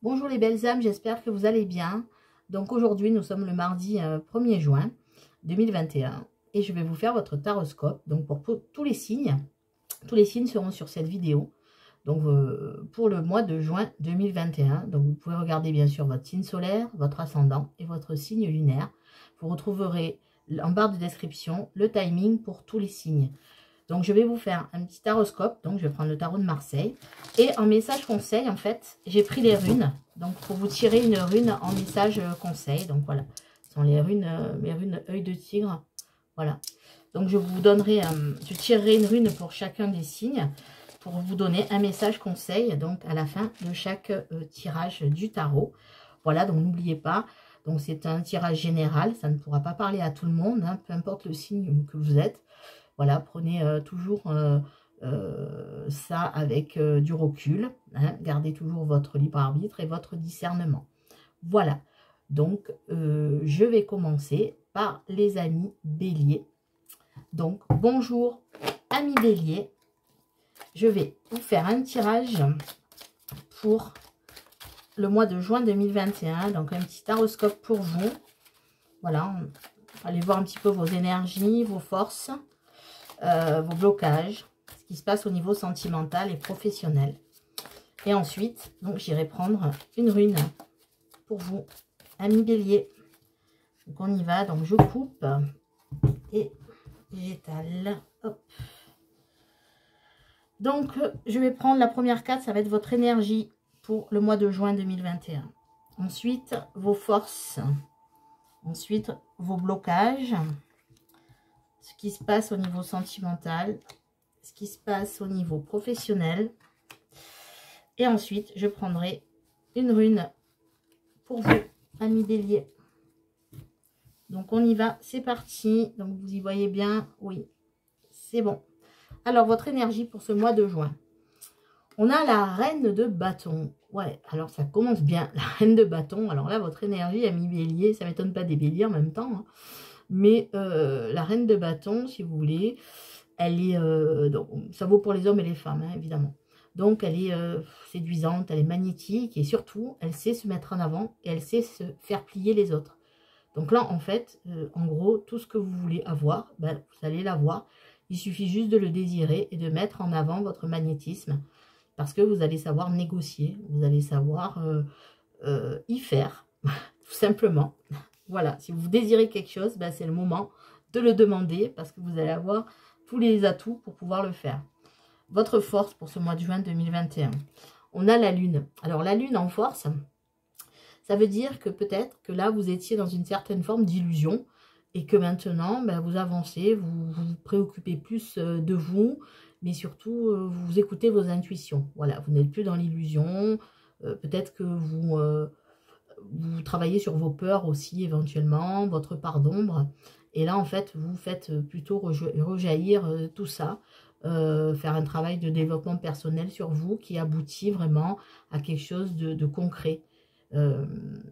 Bonjour les belles âmes, j'espère que vous allez bien. Donc aujourd'hui, nous sommes le mardi 1er juin 2021 et je vais vous faire votre taroscope. Donc pour tous les signes seront sur cette vidéo. Donc pour le mois de juin 2021, donc vous pouvez regarder bien sûr votre signe solaire, votre ascendant et votre signe lunaire. Vous retrouverez en barre de description le timing pour tous les signes. Donc, je vais vous faire un petit taroscope. Donc, je vais prendre le tarot de Marseille. Et en message conseil, en fait, j'ai pris les runes. Donc, pour vous tirer une rune en message conseil. Donc, voilà. Ce sont les runes, mes runes œil de tigre. Voilà. Donc, je vous donnerai, je tirerai une rune pour chacun des signes. Pour vous donner un message conseil. Donc, à la fin de chaque tirage du tarot. Voilà. Donc, n'oubliez pas. Donc, c'est un tirage général. Ça ne pourra pas parler à tout le monde. Hein, peu importe le signe que vous êtes. Voilà, prenez toujours ça avec du recul. Hein, gardez toujours votre libre arbitre et votre discernement. Voilà, donc je vais commencer par les amis béliers. Donc, bonjour amis béliers. Je vais vous faire un tirage pour le mois de juin 2021. Donc, un petit taroscope pour vous. Voilà, allez voir un petit peu vos énergies, vos forces. Vos blocages, ce qui se passe au niveau sentimental et professionnel. Et ensuite, donc j'irai prendre une rune pour vous, amis bélier. Donc on y va, donc je coupe et j'étale. Hop. Donc je vais prendre la première carte, ça va être votre énergie pour le mois de juin 2021. Ensuite, vos forces. Ensuite, vos blocages. Ce qui se passe au niveau sentimental, ce qui se passe au niveau professionnel. Et ensuite, je prendrai une rune pour vous, amis bélier. Donc, on y va, c'est parti. Donc, vous y voyez bien, oui, c'est bon. Alors, votre énergie pour ce mois de juin. On a la reine de bâton. Ouais, alors ça commence bien, la reine de bâton. Alors là, votre énergie, amis bélier, ça ne m'étonne pas des béliers en même temps, hein. Mais la reine de bâton, si vous voulez, elle est, donc, ça vaut pour les hommes et les femmes, hein, évidemment. Donc, elle est séduisante, elle est magnétique et surtout, elle sait se mettre en avant et elle sait se faire plier les autres. Donc là, en fait, en gros, tout ce que vous voulez avoir, ben, vous allez l'avoir. Il suffit juste de le désirer et de mettre en avant votre magnétisme parce que vous allez savoir négocier, vous allez savoir y faire, tout simplement. Voilà, si vous désirez quelque chose, ben c'est le moment de le demander parce que vous allez avoir tous les atouts pour pouvoir le faire. Votre force pour ce mois de juin 2021. On a la lune. Alors la lune en force, ça veut dire que peut-être que là vous étiez dans une certaine forme d'illusion et que maintenant ben, vous avancez, vous vous préoccupez plus de vous, mais surtout vous écoutez vos intuitions. Voilà, vous n'êtes plus dans l'illusion, peut-être que vous travaillez sur vos peurs aussi éventuellement, votre part d'ombre. Et là, en fait, vous faites plutôt rejaillir tout ça, faire un travail de développement personnel sur vous qui aboutit vraiment à quelque chose de concret.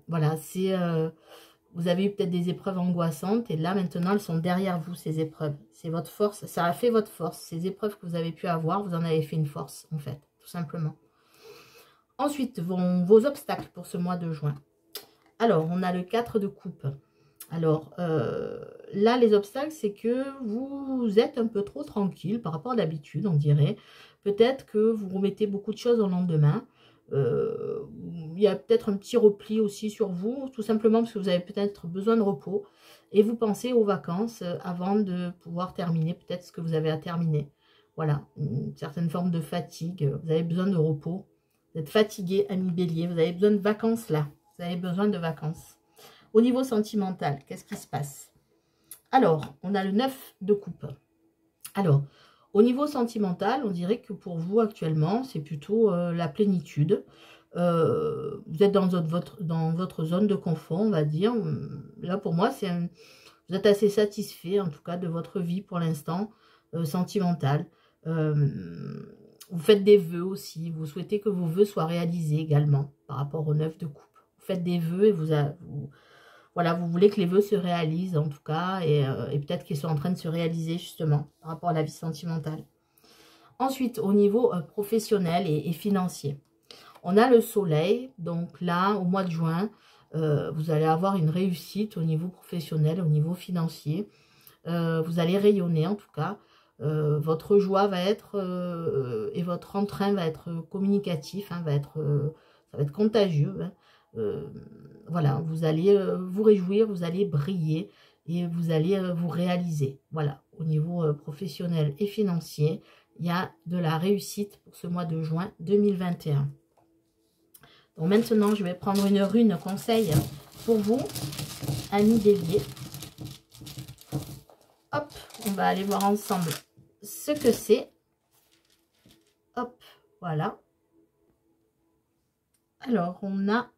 Voilà, c'est... vous avez eu peut-être des épreuves angoissantes et là, maintenant, elles sont derrière vous, ces épreuves. C'est votre force, ça a fait votre force. Ces épreuves que vous avez pu avoir, vous en avez fait une force, en fait, tout simplement. Ensuite, vos obstacles pour ce mois de juin. Alors, on a le 4 de coupe. Alors, là, les obstacles, c'est que vous êtes un peu trop tranquille par rapport à d'habitude, on dirait. Peut-être que vous remettez beaucoup de choses au lendemain. Il y a peut-être un petit repli aussi sur vous, tout simplement parce que vous avez peut-être besoin de repos. Et vous pensez aux vacances avant de pouvoir terminer peut-être ce que vous avez à terminer. Voilà, une certaine forme de fatigue. Vous avez besoin de repos. Vous êtes fatigué, ami bélier. Vous avez besoin de vacances là. Vous avez besoin de vacances. Au niveau sentimental, qu'est-ce qui se passe? Alors, on a le 9 de coupe. Alors, au niveau sentimental, on dirait que pour vous actuellement, c'est plutôt la plénitude. Vous êtes dans votre zone de confort, on va dire. Là, pour moi, vous êtes assez satisfait, en tout cas, de votre vie pour l'instant, sentimentale. Vous faites des vœux aussi. Vous souhaitez que vos vœux soient réalisés également par rapport au 9 de coupe. Vous faites des vœux et voilà, vous voulez que les vœux se réalisent en tout cas et peut-être qu'ils sont en train de se réaliser justement par rapport à la vie sentimentale. Ensuite, au niveau professionnel et financier, On a le soleil, donc là, au mois de juin, vous allez avoir une réussite au niveau professionnel, au niveau financier. Vous allez rayonner en tout cas. Votre joie va être, et votre entrain va être communicatif, hein, ça va être contagieux. Hein. Voilà, vous allez vous réjouir, vous allez briller et vous allez vous réaliser. Voilà, au niveau professionnel et financier, il y a de la réussite pour ce mois de juin 2021. Donc maintenant, je vais prendre une rune conseil pour vous, amis bélier. Hop, on va aller voir ensemble ce que c'est. Hop, voilà. Alors, on a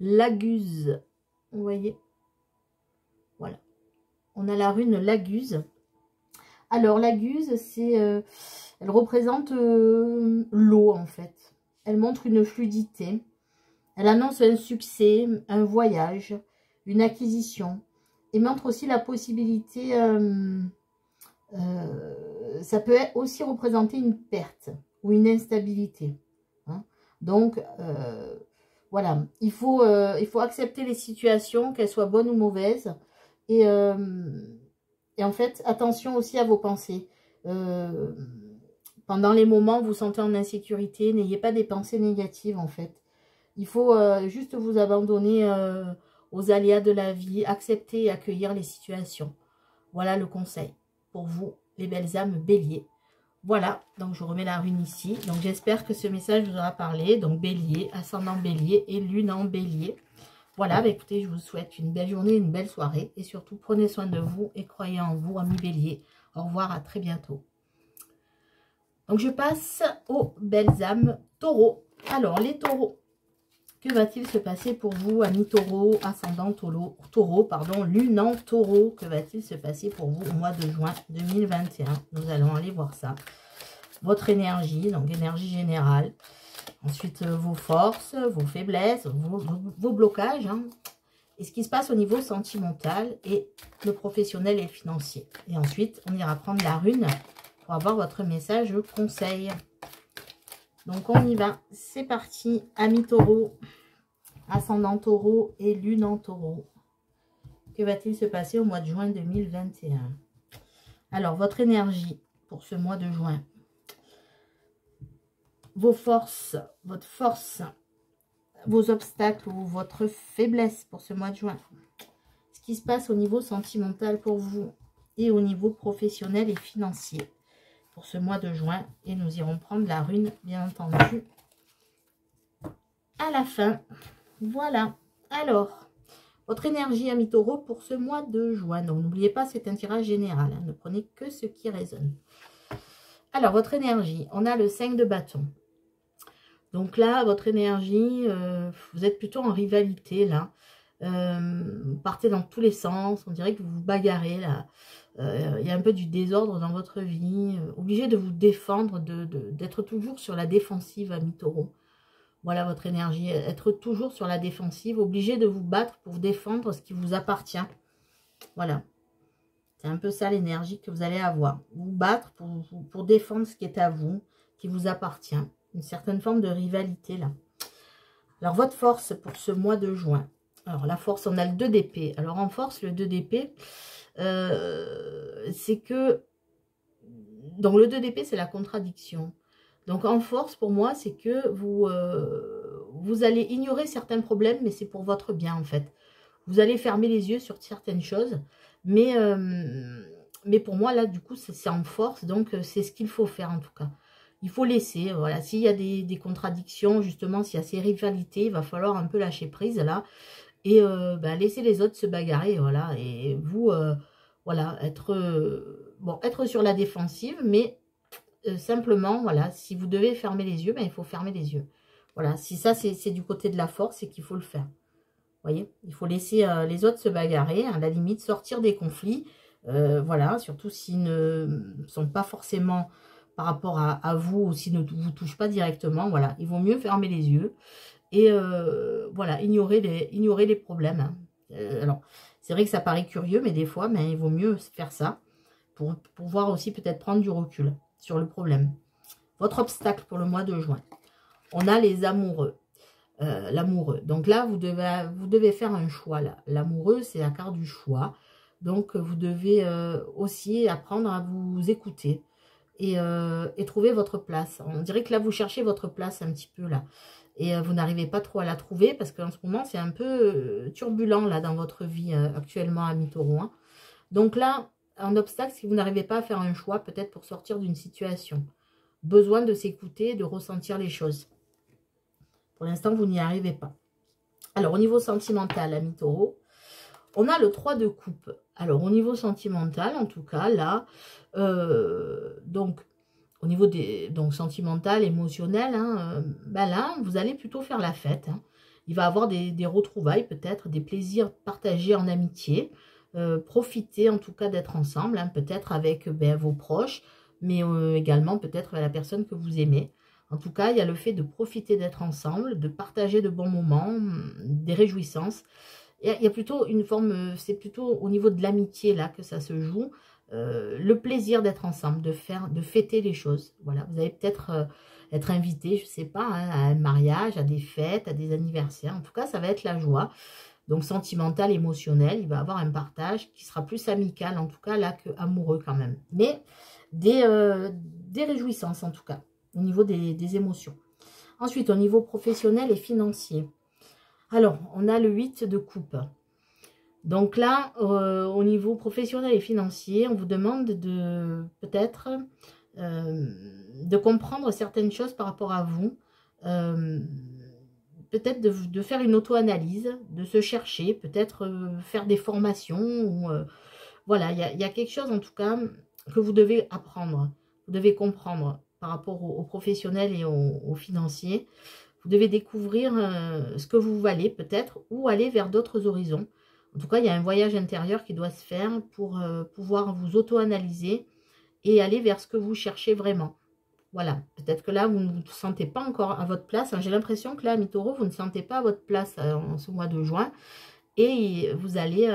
l'aguse. Vous voyez? Voilà. On a la rune l'aguse. Alors, l'aguse, c'est, elle représente l'eau, en fait. Elle montre une fluidité. Elle annonce un succès, un voyage, une acquisition. Et montre aussi la possibilité, ça peut aussi représenter une perte ou une instabilité. Hein. Donc, voilà, il faut accepter les situations, qu'elles soient bonnes ou mauvaises. Et en fait, attention aussi à vos pensées. Pendant les moments où vous sentez en insécurité, n'ayez pas des pensées négatives en fait. Il faut juste vous abandonner aux aléas de la vie, accepter et accueillir les situations. Voilà le conseil pour vous, les belles âmes bélier. Voilà, donc je remets la rune ici. Donc j'espère que ce message vous aura parlé. Donc bélier, ascendant bélier et lune en bélier. Voilà, bah écoutez, je vous souhaite une belle journée, une belle soirée. Et surtout, prenez soin de vous et croyez en vous, amis bélier. Au revoir, à très bientôt. Donc je passe aux belles âmes taureaux. Alors les taureaux, que va-t-il se passer pour vous, amis taureaux, ascendant taureau, pardon, lune en taureau? Que va-t-il se passer pour vous au mois de juin 2021? Nous allons aller voir ça. Votre énergie, donc énergie générale. Ensuite, vos forces, vos faiblesses, vos blocages. Hein, et ce qui se passe au niveau sentimental et le professionnel et le financier. Et ensuite, on ira prendre la rune pour avoir votre message conseil. Donc, on y va. C'est parti, amis taureaux, ascendant taureau et lune en taureau. Que va-t-il se passer au mois de juin 2021? Alors, votre énergie pour ce mois de juin. Vos forces, votre force, vos obstacles ou votre faiblesse pour ce mois de juin. Ce qui se passe au niveau sentimental pour vous et au niveau professionnel et financier pour ce mois de juin. Et nous irons prendre la rune, bien entendu, à la fin. Voilà. Alors, votre énergie, amis taureaux, pour ce mois de juin. Donc, n'oubliez pas, c'est un tirage général. Hein, ne prenez que ce qui résonne. Alors, votre énergie, on a le 5 de bâton. Donc là, votre énergie, vous êtes plutôt en rivalité, là. Vous partez dans tous les sens, on dirait que vous vous bagarrez, là. Il y a un peu du désordre dans votre vie. Obligé de vous défendre, d'être toujours sur la défensive, amis taureaux. Voilà votre énergie, être toujours sur la défensive, obligé de vous battre pour défendre ce qui vous appartient. Voilà. C'est un peu ça l'énergie que vous allez avoir. Vous battre pour défendre ce qui est à vous, qui vous appartient. Une certaine forme de rivalité là. Alors votre force pour ce mois de juin. Alors la force, on a le 2 d'épée. Alors en force, le 2 d'épée, c'est que... Donc le 2 d'épée, c'est la contradiction. Donc en force, pour moi, c'est que vous allez ignorer certains problèmes, mais c'est pour votre bien en fait. Vous allez fermer les yeux sur certaines choses, mais pour moi, là, du coup, c'est en force, donc c'est ce qu'il faut faire en tout cas. Il faut laisser, voilà, s'il y a des contradictions, justement, s'il y a ces rivalités, il va falloir un peu lâcher prise, là, et laisser les autres se bagarrer, voilà, et vous, voilà, être sur la défensive, mais simplement, voilà, si vous devez fermer les yeux, il faut fermer les yeux. Voilà, si ça, c'est du côté de la force, c'est qu'il faut le faire. Vous voyez, il faut laisser les autres se bagarrer, à la limite, sortir des conflits, voilà, surtout s'ils ne sont pas forcément... par rapport à vous, ou s'ils ne vous touchent pas directement, voilà, il vaut mieux fermer les yeux et voilà, ignorer les problèmes. Hein. Alors, c'est vrai que ça paraît curieux, mais des fois, il vaut mieux faire ça pour pouvoir aussi peut-être prendre du recul sur le problème. Votre obstacle pour le mois de juin. on a les amoureux. L'amoureux. Donc là, vous devez faire un choix. L'amoureux, c'est la carte du choix. Donc, vous devez aussi apprendre à vous écouter et trouver votre place. On dirait que là, vous cherchez votre place un petit peu là. Et vous n'arrivez pas trop à la trouver parce qu'en ce moment, c'est un peu turbulent là dans votre vie actuellement, amis taureaux. Hein. Donc là, un obstacle, si vous n'arrivez pas à faire un choix, peut-être pour sortir d'une situation. Besoin de s'écouter, de ressentir les choses. Pour l'instant, vous n'y arrivez pas. Alors, au niveau sentimental, amis taureaux, on a le 3 de coupe. Alors, au niveau sentimental, en tout cas, là, donc, au niveau des sentimental, émotionnel, hein, ben là, vous allez plutôt faire la fête. Hein. Il va y avoir des retrouvailles, peut-être, des plaisirs partagés en amitié. Profitez, en tout cas, d'être ensemble, hein, peut-être avec vos proches, mais également peut-être la personne que vous aimez. En tout cas, il y a le fait de profiter d'être ensemble, de partager de bons moments, des réjouissances. Il y a plutôt une forme, c'est plutôt au niveau de l'amitié là que ça se joue. Le plaisir d'être ensemble, de fêter les choses. Voilà, vous allez peut-être être invité, je ne sais pas, hein, à un mariage, à des fêtes, à des anniversaires. En tout cas, ça va être la joie. Donc, sentimental, émotionnel, il va y avoir un partage qui sera plus amical, en tout cas, là, que amoureux quand même. Mais des réjouissances, en tout cas, au niveau des émotions. Ensuite, au niveau professionnel et financier. Alors, on a le 8 de coupe. Donc là, au niveau professionnel et financier, on vous demande de peut-être de comprendre certaines choses par rapport à vous. Peut-être de faire une auto-analyse, de se chercher, peut-être faire des formations. Ou, voilà, il y a quelque chose en tout cas que vous devez apprendre. Vous devez comprendre par rapport aux professionnels et aux financiers. Vous devez découvrir ce que vous valez peut-être ou aller vers d'autres horizons. En tout cas, il y a un voyage intérieur qui doit se faire pour pouvoir vous auto-analyser et aller vers ce que vous cherchez vraiment. Voilà, peut-être que là, vous ne vous sentez pas encore à votre place. J'ai l'impression que là, amis taureaux, vous ne sentez pas à votre place en ce mois de juin. Et vous allez,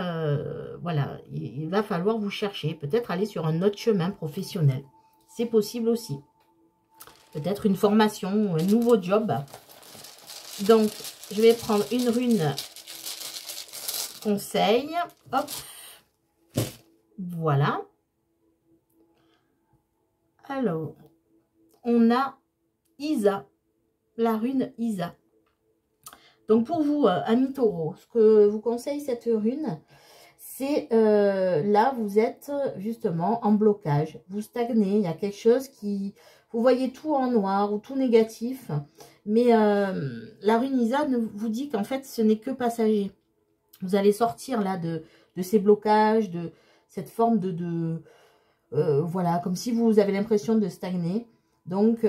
voilà, il va falloir vous chercher. Peut-être aller sur un autre chemin professionnel. C'est possible aussi. Peut-être une formation, un nouveau job. Donc, je vais prendre une rune conseil. Hop. Voilà. Alors, on a Isa, la rune Isa. Donc, pour vous, amis taureaux, ce que vous conseille cette rune, c'est là, vous êtes justement en blocage. Vous stagnez, il y a quelque chose qui... Vous voyez tout en noir ou tout négatif. Mais la rune Isa vous dit qu'en fait, ce n'est que passager. Vous allez sortir là de ces blocages, de cette forme voilà, comme si vous avez l'impression de stagner. Donc,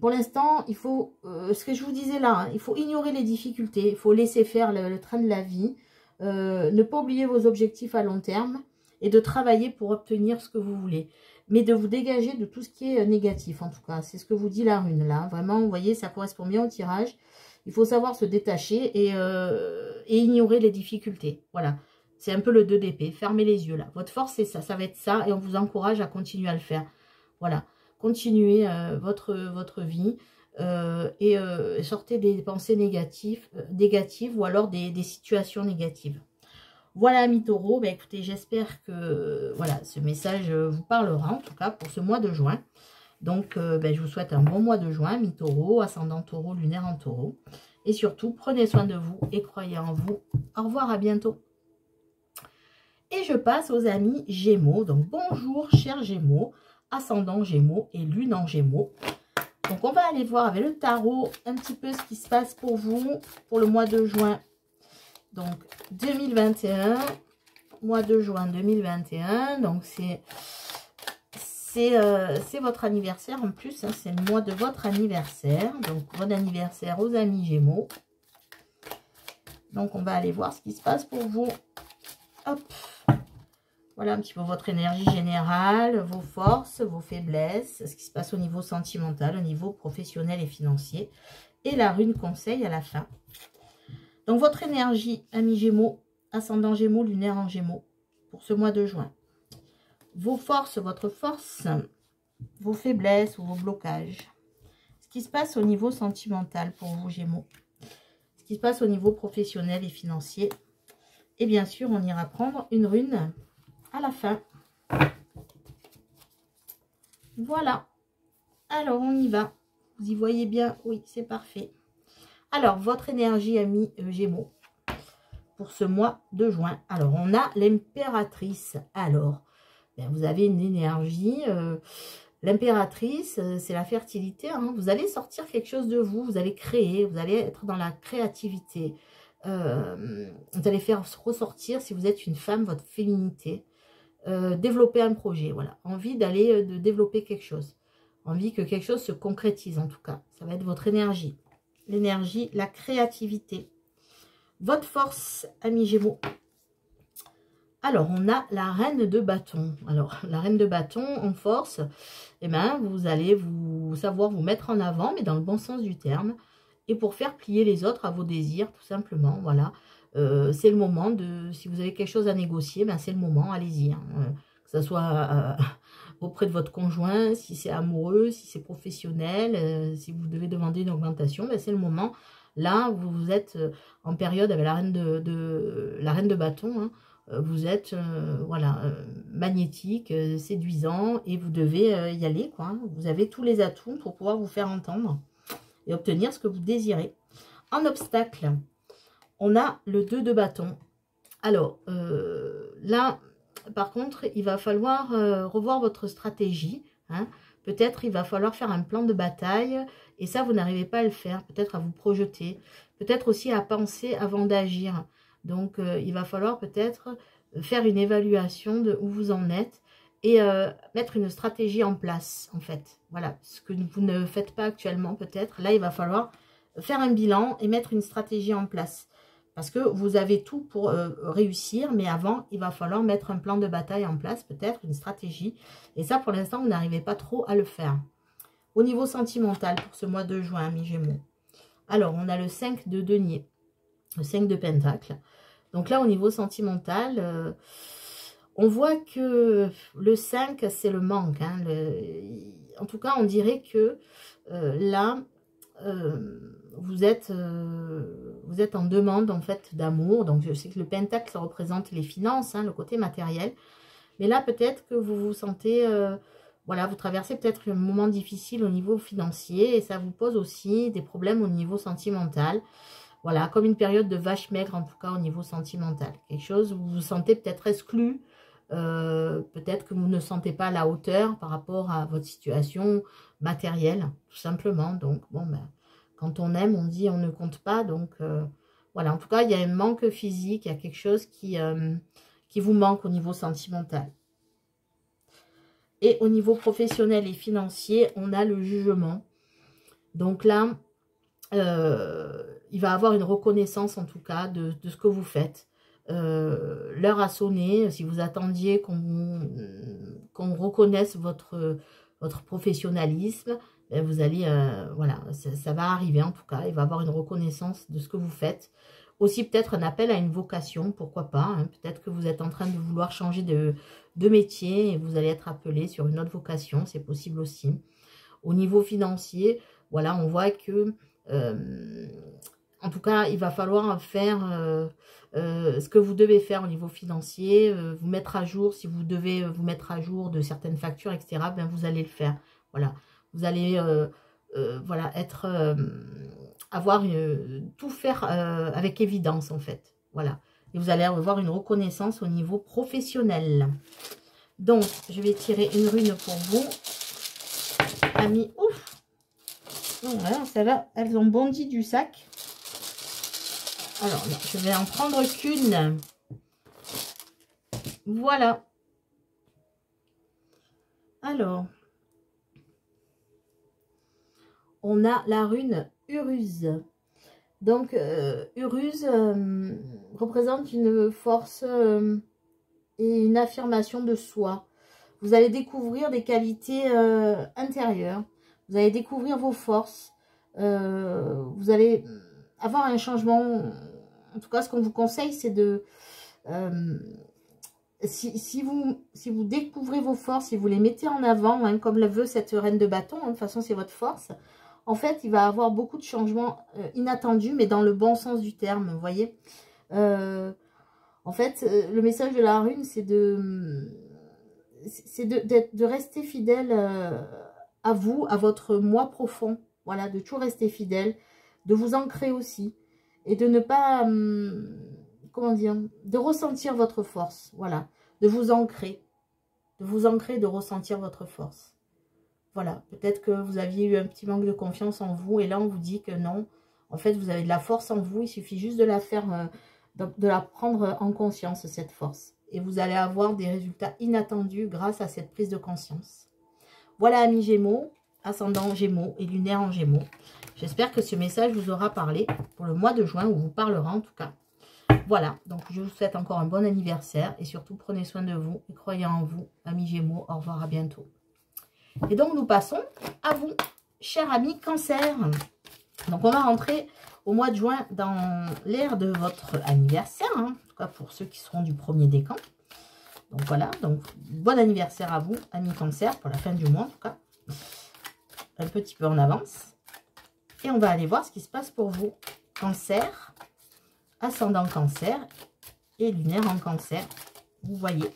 pour l'instant, il faut, ce que je vous disais là, hein, il faut ignorer les difficultés, il faut laisser faire le train de la vie, ne pas oublier vos objectifs à long terme et de travailler pour obtenir ce que vous voulez. Mais de vous dégager de tout ce qui est négatif, en tout cas. C'est ce que vous dit la rune, là. Vraiment, vous voyez, ça correspond bien au tirage. Il faut savoir se détacher et ignorer les difficultés. Voilà. C'est un peu le 2 d'épée. Fermez les yeux, là. Votre force, c'est ça. Ça va être ça. Et on vous encourage à continuer à le faire. Voilà. Continuez votre vie. Et sortez des pensées négatives ou alors des situations négatives. Voilà, amis taureaux, ben, écoutez, j'espère que voilà, ce message vous parlera, en tout cas pour ce mois de juin. Donc, ben, je vous souhaite un bon mois de juin, amis taureaux, ascendant taureau, lunaire en taureau. Et surtout, prenez soin de vous et croyez en vous. Au revoir, à bientôt. Et je passe aux amis Gémeaux. Donc, bonjour, chers Gémeaux, ascendant Gémeaux et lune en Gémeaux. Donc, on va aller voir avec le tarot un petit peu ce qui se passe pour vous pour le mois de juin. Donc, 2021, mois de juin 2021, donc c'est votre anniversaire en plus, hein, c'est le mois de votre anniversaire, donc bon anniversaire aux amis Gémeaux. Donc, on va aller voir ce qui se passe pour vous. Hop, voilà un petit peu votre énergie générale, vos forces, vos faiblesses, ce qui se passe au niveau sentimental, au niveau professionnel et financier, et la rune conseil à la fin. Donc, votre énergie, amis Gémeaux, ascendant Gémeaux, lunaire en Gémeaux, pour ce mois de juin. Vos forces, votre force, vos faiblesses ou vos blocages. Ce qui se passe au niveau sentimental pour vous, Gémeaux. Ce qui se passe au niveau professionnel et financier. Et bien sûr, on ira prendre une rune à la fin. Voilà. Alors, on y va. Vous y voyez bien? Oui, c'est parfait. Alors, votre énergie, amis Gémeaux, pour ce mois de juin. Alors, on a l'impératrice. Alors, ben, vous avez une énergie... l'impératrice, c'est la fertilité. Hein. Vous allez sortir quelque chose de vous. Vous allez créer. Vous allez être dans la créativité. Vous allez faire ressortir, si vous êtes une femme, votre féminité. Développer un projet. Voilà. Envie d'aller de développer quelque chose. Envie que quelque chose se concrétise, en tout cas. Ça va être votre énergie. L'énergie, la créativité. Votre force, amis Gémeaux. Alors, on a la reine de bâton. Alors, la reine de bâton, en force, eh ben, vous allez savoir vous mettre en avant, mais dans le bon sens du terme. Et pour faire plier les autres à vos désirs, tout simplement, voilà. C'est le moment de, si vous avez quelque chose à négocier, ben, c'est le moment, allez-y. Hein. Que ce soit auprès de votre conjoint, si c'est amoureux, si c'est professionnel, si vous devez demander une augmentation, ben, c'est le moment. Là, vous êtes en période avec la reine de bâton, hein. Vous êtes voilà, magnétique, séduisant, et vous devez y aller, quoi. Hein. Vous avez tous les atouts pour pouvoir vous faire entendre et obtenir ce que vous désirez. En obstacle, on a le 2 de bâton. Alors, là, par contre, il va falloir revoir votre stratégie. Hein. Peut-être il va falloir faire un plan de bataille, et ça, vous n'arrivez pas à le faire. Peut-être à vous projeter, peut-être aussi à penser avant d'agir. Donc, il va falloir peut-être faire une évaluation de où vous en êtes et mettre une stratégie en place, en fait. Voilà, ce que vous ne faites pas actuellement, peut-être. Là, il va falloir faire un bilan et mettre une stratégie en place. Parce que vous avez tout pour réussir, mais avant, il va falloir mettre un plan de bataille en place, peut-être une stratégie. Et ça, pour l'instant, vous n'arrivez pas trop à le faire. Au niveau sentimental, pour ce mois de juin, mes Gémeaux. Alors, on a le 5 de denier, le 5 de pentacle. Donc là, au niveau sentimental, on voit que le 5, c'est le manque. Hein, en tout cas, on dirait que là, vous êtes en demande en fait d'amour. Donc, je sais que le pentacle, ça représente les finances, hein, le côté matériel. Mais là, peut-être que vous vous sentez... voilà, vous traversez peut-être un moment difficile au niveau financier et ça vous pose aussi des problèmes au niveau sentimental. Voilà, comme une période de vache maigre, en tout cas, au niveau sentimental. Quelque chose où vous vous sentez peut-être exclu. Peut-être que vous ne sentez pas à la hauteur par rapport à votre situation matérielle, tout simplement. Donc, bon, ben, quand on aime, on dit on ne compte pas. Donc, voilà, en tout cas, il y a un manque physique. Il y a quelque chose qui vous manque au niveau sentimental. Et au niveau professionnel et financier, on a le jugement. Donc là... il va avoir une reconnaissance en tout cas de ce que vous faites. L'heure a sonné, si vous attendiez qu'on reconnaisse votre professionnalisme, ben vous allez, voilà, ça va arriver en tout cas, il va avoir une reconnaissance de ce que vous faites. Aussi peut-être un appel à une vocation, pourquoi pas, hein. Peut-être que vous êtes en train de vouloir changer de métier et vous allez être appelé sur une autre vocation, c'est possible aussi. Au niveau financier, voilà, on voit que en tout cas, il va falloir faire ce que vous devez faire au niveau financier, vous mettre à jour, si vous devez vous mettre à jour de certaines factures, etc., ben vous allez le faire. Voilà, vous allez voilà, tout faire avec évidence, en fait. Voilà, et vous allez avoir une reconnaissance au niveau professionnel. Donc, je vais tirer une rune pour vous, amis. Ouf! Voilà, celles-là, elles ont bondi du sac. Alors, non, je vais en prendre qu'une. Voilà. Alors, on a la rune Uruse. Donc, Uruse représente une force et une affirmation de soi. Vous allez découvrir des qualités intérieures. Vous allez découvrir vos forces. Vous allez avoir un changement. En tout cas, ce qu'on vous conseille, c'est de... si vous découvrez vos forces, si vous les mettez en avant, hein, comme le veut cette reine de bâton, hein, de toute façon, c'est votre force. En fait, il va avoir beaucoup de changements inattendus, mais dans le bon sens du terme, vous voyez. En fait, le message de la rune, c'est de rester fidèle à vous, à votre moi profond. Voilà, de toujours rester fidèle, de vous ancrer aussi. Et de ne pas, comment dire, de ressentir votre force. Voilà, de vous ancrer. De vous ancrer, de ressentir votre force. Voilà, peut-être que vous aviez eu un petit manque de confiance en vous. Et là, on vous dit que non. En fait, vous avez de la force en vous. Il suffit juste de la faire, de la prendre en conscience, cette force. Et vous allez avoir des résultats inattendus grâce à cette prise de conscience. Voilà, amis Gémeaux, ascendant Gémeaux et lunaire en Gémeaux. J'espère que ce message vous aura parlé pour le mois de juin, ou vous parlera en tout cas. Voilà, donc je vous souhaite encore un bon anniversaire. Et surtout, prenez soin de vous et croyez en vous, amis Gémeaux. Au revoir, à bientôt. Et donc, nous passons à vous, chers amis Cancer. Donc, on va rentrer au mois de juin dans l'ère de votre anniversaire. Hein, en tout cas, pour ceux qui seront du premier décan. Donc, voilà. Donc, bon anniversaire à vous, amis Cancer, pour la fin du mois, en tout cas. Un petit peu en avance. Et on va aller voir ce qui se passe pour vous. Cancer, ascendant Cancer et lunaire en Cancer. Vous voyez.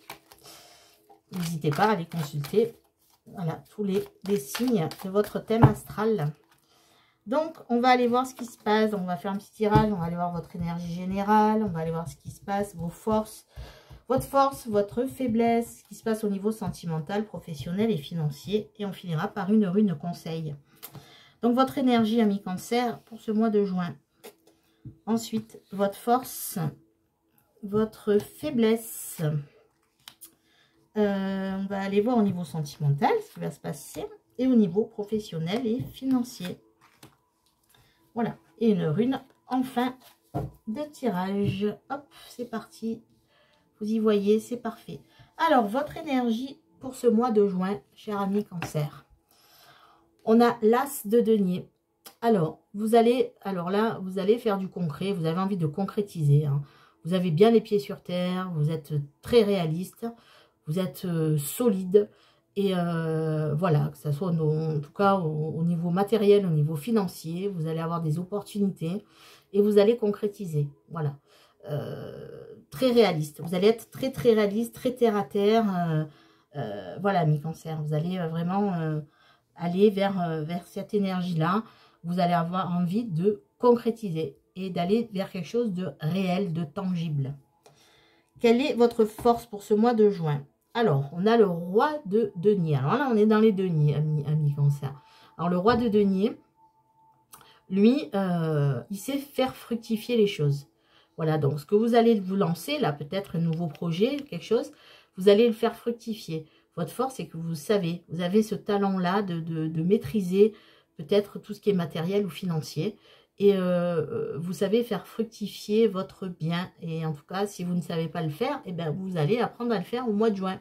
N'hésitez pas à aller consulter. Voilà, tous les signes de votre thème astral. Donc, on va aller voir ce qui se passe. On va faire un petit tirage. On va aller voir votre énergie générale. On va aller voir ce qui se passe, vos forces. Votre force, votre faiblesse. Ce qui se passe au niveau sentimental, professionnel et financier. Et on finira par une rune conseil. Donc, votre énergie, ami Cancer, pour ce mois de juin. Ensuite, votre force. Votre faiblesse. On va aller voir au niveau sentimental ce qui va se passer. Et au niveau professionnel et financier. Voilà. Et une rune en fin de tirage. Hop, c'est parti. Vous y voyez, c'est parfait. Alors, votre énergie pour ce mois de juin, cher ami Cancer. On a l'As de denier. Alors, vous allez faire du concret. Vous avez envie de concrétiser. Hein. Vous avez bien les pieds sur terre. Vous êtes très réaliste. Vous êtes solide et voilà, que ce soit en tout cas au niveau matériel, au niveau financier, vous allez avoir des opportunités et vous allez concrétiser. Voilà, très réaliste. Vous allez être très très réaliste, très terre à terre. Voilà, mes cancers, vous allez vraiment aller vers cette énergie-là. Vous allez avoir envie de concrétiser et d'aller vers quelque chose de réel, de tangible. Quelle est votre force pour ce mois de juin? Alors, on a le roi de denier. Alors là, on est dans les deniers, amis Cancer. Alors, le roi de denier, lui, il sait faire fructifier les choses. Voilà, donc ce que vous allez vous lancer, là, peut-être un nouveau projet, quelque chose, vous allez le faire fructifier. Votre force, c'est que vous savez, vous avez ce talent-là de maîtriser peut-être tout ce qui est matériel ou financier. Et vous savez faire fructifier votre bien. Et en tout cas, si vous ne savez pas le faire, eh bien, vous allez apprendre à le faire au mois de juin.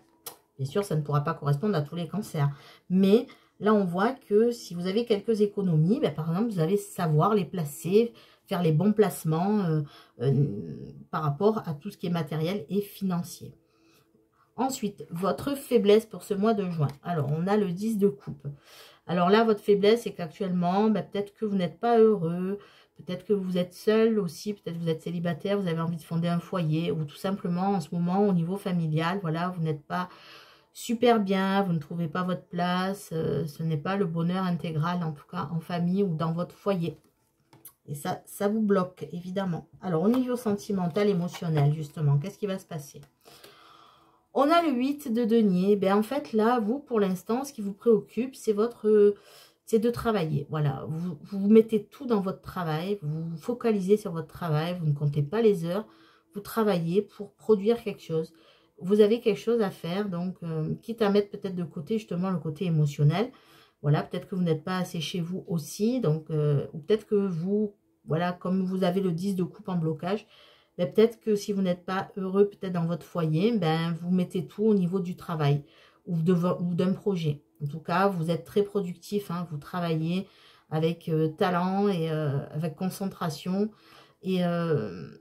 Bien sûr, ça ne pourra pas correspondre à tous les cancers. Mais là, on voit que si vous avez quelques économies, ben, par exemple, vous allez savoir les placer, faire les bons placements par rapport à tout ce qui est matériel et financier. Ensuite, votre faiblesse pour ce mois de juin. Alors, on a le 10 de coupe. Alors là, votre faiblesse, c'est qu'actuellement, peut-être que vous n'êtes pas heureux, peut-être que vous êtes seul aussi, peut-être que vous êtes célibataire, vous avez envie de fonder un foyer, ou tout simplement, en ce moment, au niveau familial, voilà, vous n'êtes pas super bien, vous ne trouvez pas votre place, ce n'est pas le bonheur intégral, en tout cas, en famille ou dans votre foyer. Et ça vous bloque, évidemment. Alors, au niveau sentimental, émotionnel, justement, qu'est-ce qui va se passer ? On a le 8 de denier. Ben, en fait, là, vous, pour l'instant, ce qui vous préoccupe, c'est de travailler. Voilà, vous mettez tout dans votre travail, vous vous focalisez sur votre travail, vous ne comptez pas les heures, vous travaillez pour produire quelque chose. Vous avez quelque chose à faire, donc, quitte à mettre peut-être de côté, justement, le côté émotionnel. Voilà, peut-être que vous n'êtes pas assez chez vous aussi, donc, ou peut-être que vous, voilà, comme vous avez le 10 de coupe en blocage, ben, peut-être que si vous n'êtes pas heureux peut-être dans votre foyer, ben, vous mettez tout au niveau du travail ou d'un projet. En tout cas, vous êtes très productif, hein, vous travaillez avec talent et avec concentration. Et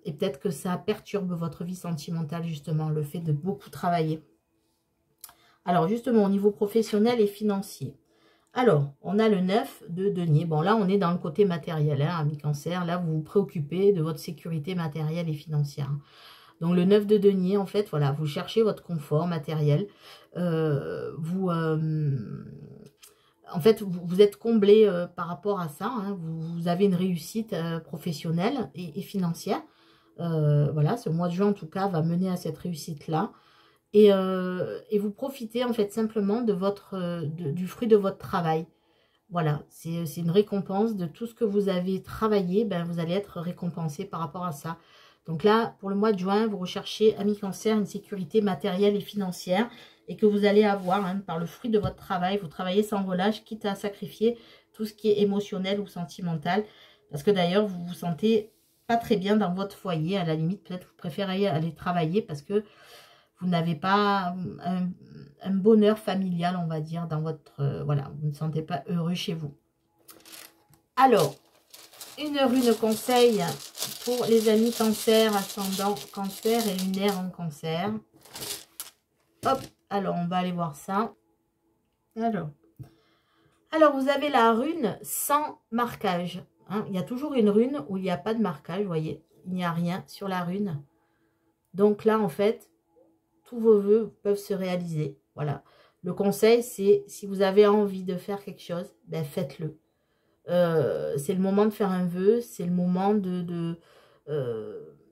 peut-être que ça perturbe votre vie sentimentale, justement, le fait de beaucoup travailler. Alors, justement, au niveau professionnel et financier. Alors, on a le 9 de denier. Bon, là, on est dans le côté matériel, hein, ami Cancer. Là, vous vous préoccupez de votre sécurité matérielle et financière. Donc, le 9 de denier, en fait, voilà, vous cherchez votre confort matériel. En fait, vous êtes comblé par rapport à ça. Hein. Vous avez une réussite professionnelle et financière. Voilà, ce mois de juin, en tout cas, va mener à cette réussite-là. Et vous profitez, en fait, simplement de du fruit de votre travail. Voilà, c'est une récompense de tout ce que vous avez travaillé. Ben, vous allez être récompensé par rapport à ça. Donc là, pour le mois de juin, vous recherchez, ami Cancer, une sécurité matérielle et financière et que vous allez avoir hein, par le fruit de votre travail. Vous travaillez sans relâche, quitte à sacrifier tout ce qui est émotionnel ou sentimental. Parce que d'ailleurs, vous vous sentez pas très bien dans votre foyer. À la limite, peut-être vous préférez aller travailler parce que vous n'avez pas un bonheur familial, on va dire, dans votre... voilà, vous ne vous sentez pas heureux chez vous. Alors, une rune conseil pour les amis Cancer, ascendant Cancer et lunaire en Cancer. Hop, alors on va aller voir ça. Alors vous avez la rune sans marquage. Hein. Il y a toujours une rune où il n'y a pas de marquage, vous voyez. Il n'y a rien sur la rune. Donc là, en fait, tous vos vœux peuvent se réaliser. Voilà. Le conseil, c'est si vous avez envie de faire quelque chose, ben faites-le. C'est le moment de faire un vœu, c'est le moment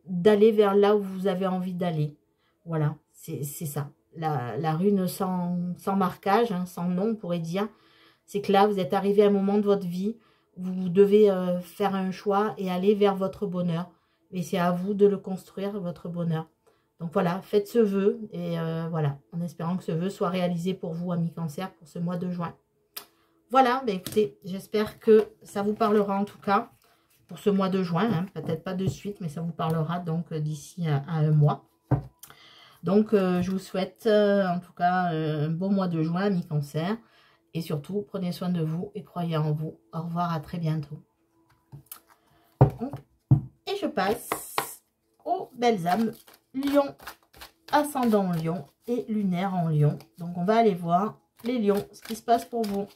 d'aller vers là où vous avez envie d'aller. Voilà, c'est ça. La rune sans marquage, hein, sans nom, on pourrait dire, c'est que là, vous êtes arrivé à un moment de votre vie où vous devez faire un choix et aller vers votre bonheur. Et c'est à vous de le construire, votre bonheur. Donc voilà, faites ce vœu et voilà, en espérant que ce vœu soit réalisé pour vous, amis Cancer, pour ce mois de juin. Voilà, bah écoutez, j'espère que ça vous parlera en tout cas pour ce mois de juin. Hein, peut-être pas de suite, mais ça vous parlera donc d'ici à un mois. Donc, je vous souhaite en tout cas un bon mois de juin, amis Cancer. Et surtout, prenez soin de vous et croyez en vous. Au revoir, à très bientôt. Et je passe aux belles âmes Lion, ascendant Lion et lunaire en Lion. Donc, on va aller voir les lions, ce qui se passe pour vous.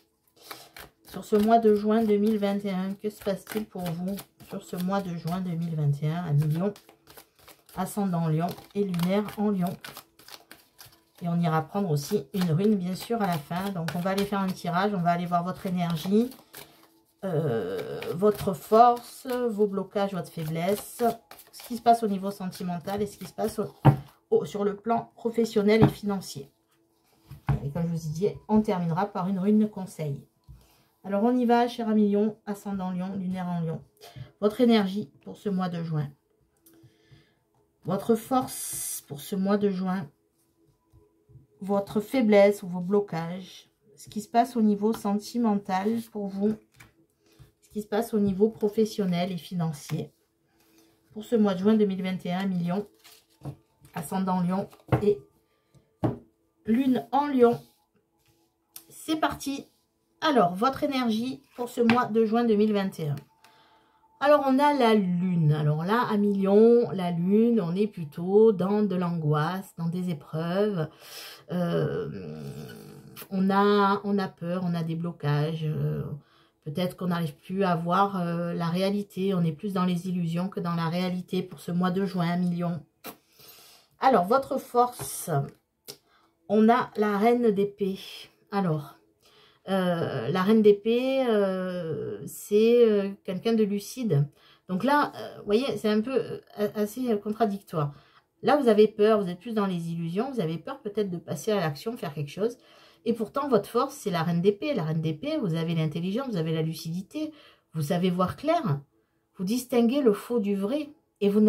Sur ce mois de juin 2021, que se passe-t-il pour vous sur ce mois de juin 2021 à Lion, ascendant Lion et lunaire en Lion. Et on ira prendre aussi une rune, bien sûr, à la fin. Donc, on va aller faire un tirage. On va aller voir votre énergie, votre force, vos blocages, votre faiblesse, ce qui se passe au niveau sentimental et ce qui se passe sur le plan professionnel et financier. Et comme je vous ai dit, on terminera par une rune conseil. Alors, on y va, cher ami Lion, ascendant Lion, lunaire en Lion. Votre énergie pour ce mois de juin. Votre force pour ce mois de juin. Votre faiblesse ou vos blocages. Ce qui se passe au niveau sentimental pour vous. Ce qui se passe au niveau professionnel et financier. Pour ce mois de juin 2021, Lion, ascendant Lion et lune en Lion. C'est parti. Alors, votre énergie pour ce mois de juin 2021. Alors, on a la lune. Alors là, à Lion, la lune, on est plutôt dans de l'angoisse, dans des épreuves. On a peur, on a des blocages. Peut-être qu'on n'arrive plus à voir la réalité. On est plus dans les illusions que dans la réalité pour ce mois de juin, Lion. Alors, votre force, on a la reine d'épée. Alors... la reine d'épée, c'est quelqu'un de lucide. Donc là, vous voyez, c'est un peu assez contradictoire. Là, vous avez peur, vous êtes plus dans les illusions, vous avez peur peut-être de passer à l'action, faire quelque chose. Et pourtant, votre force, c'est la reine d'épée. La reine d'épée, vous avez l'intelligence, vous avez la lucidité, vous savez voir clair. Vous distinguez le faux du vrai. Et vous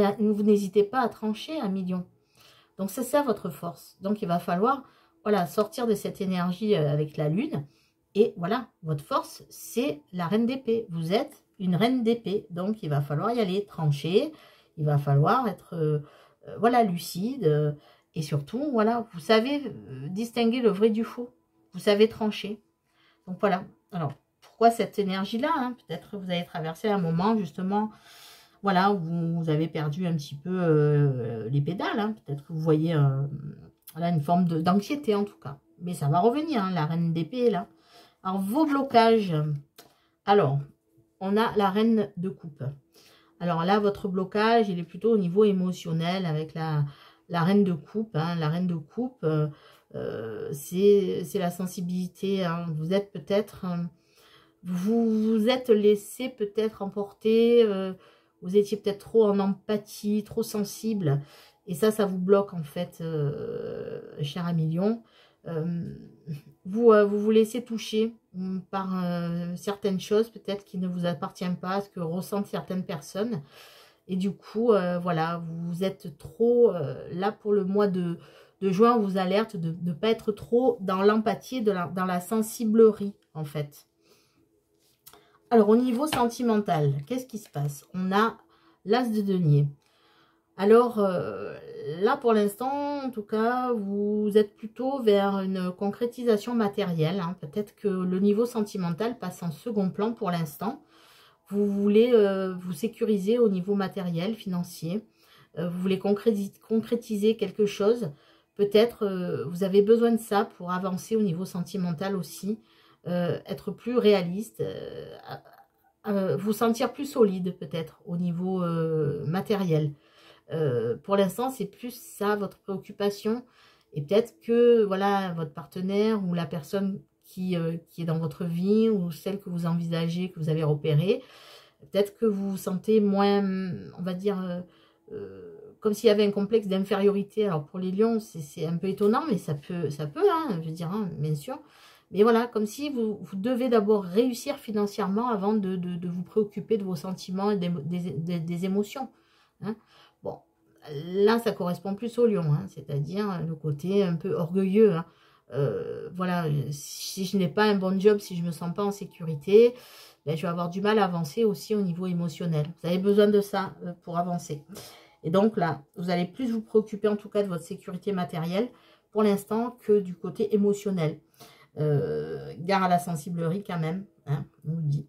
n'hésitez pas à trancher, ami Lion. Donc, c'est ça votre force. Donc, il va falloir voilà, sortir de cette énergie avec la lune. Et voilà, votre force, c'est la reine d'épée. Vous êtes une reine d'épée. Donc, il va falloir y aller trancher. Il va falloir être, voilà, lucide. Et surtout, voilà, vous savez distinguer le vrai du faux. Vous savez trancher. Donc, voilà. Alors, pourquoi cette énergie-là hein? Peut-être que vous avez traversé un moment, justement, voilà, où vous avez perdu un petit peu les pédales. Hein? Peut-être que vous voyez voilà, une forme d'anxiété, en tout cas. Mais ça va revenir, hein, la reine d'épée est là. Alors, vos blocages. Alors, on a la reine de coupe. Alors là, votre blocage, il est plutôt au niveau émotionnel avec la reine de coupe. Hein. La reine de coupe, c'est la sensibilité. Hein. Vous êtes peut-être... vous vous êtes laissé peut-être emporter. Vous étiez peut-être trop en empathie, trop sensible. Et ça vous bloque en fait, cher Amilion. Vous laissez toucher par certaines choses peut-être qui ne vous appartiennent pas, ce que ressentent certaines personnes. Et du coup, voilà, vous êtes trop, là pour le mois de juin, on vous alerte de ne pas être trop dans l'empathie, dans la sensiblerie en fait. Alors au niveau sentimental, qu'est-ce qui se passe? On a l'as de denier. Alors là, pour l'instant, en tout cas, vous êtes plutôt vers une concrétisation matérielle. Hein. Peut-être que le niveau sentimental passe en second plan pour l'instant. Vous voulez vous sécuriser au niveau matériel, financier. Vous voulez concrétiser quelque chose. Peut-être vous avez besoin de ça pour avancer au niveau sentimental aussi. Être plus réaliste. Vous sentir plus solide peut-être au niveau matériel. Pour l'instant, c'est plus ça, votre préoccupation. Et peut-être que, voilà, votre partenaire ou la personne qui est dans votre vie ou celle que vous envisagez, que vous avez repérée, peut-être que vous vous sentez moins, on va dire, comme s'il y avait un complexe d'infériorité. Alors, pour les lions, c'est un peu étonnant, mais ça peut hein, je veux dire, hein, bien sûr. Mais voilà, comme si vous devez d'abord réussir financièrement avant de vous préoccuper de vos sentiments et des émotions. Hein. Bon, là, ça correspond plus au lion, hein, c'est-à-dire le côté un peu orgueilleux. Hein. Voilà, si je n'ai pas un bon job, si je ne me sens pas en sécurité, ben, je vais avoir du mal à avancer aussi au niveau émotionnel. Vous avez besoin de ça pour avancer. Et donc là, vous allez plus vous préoccuper en tout cas de votre sécurité matérielle pour l'instant que du côté émotionnel. Gare à la sensiblerie quand même, hein, on vous le dit.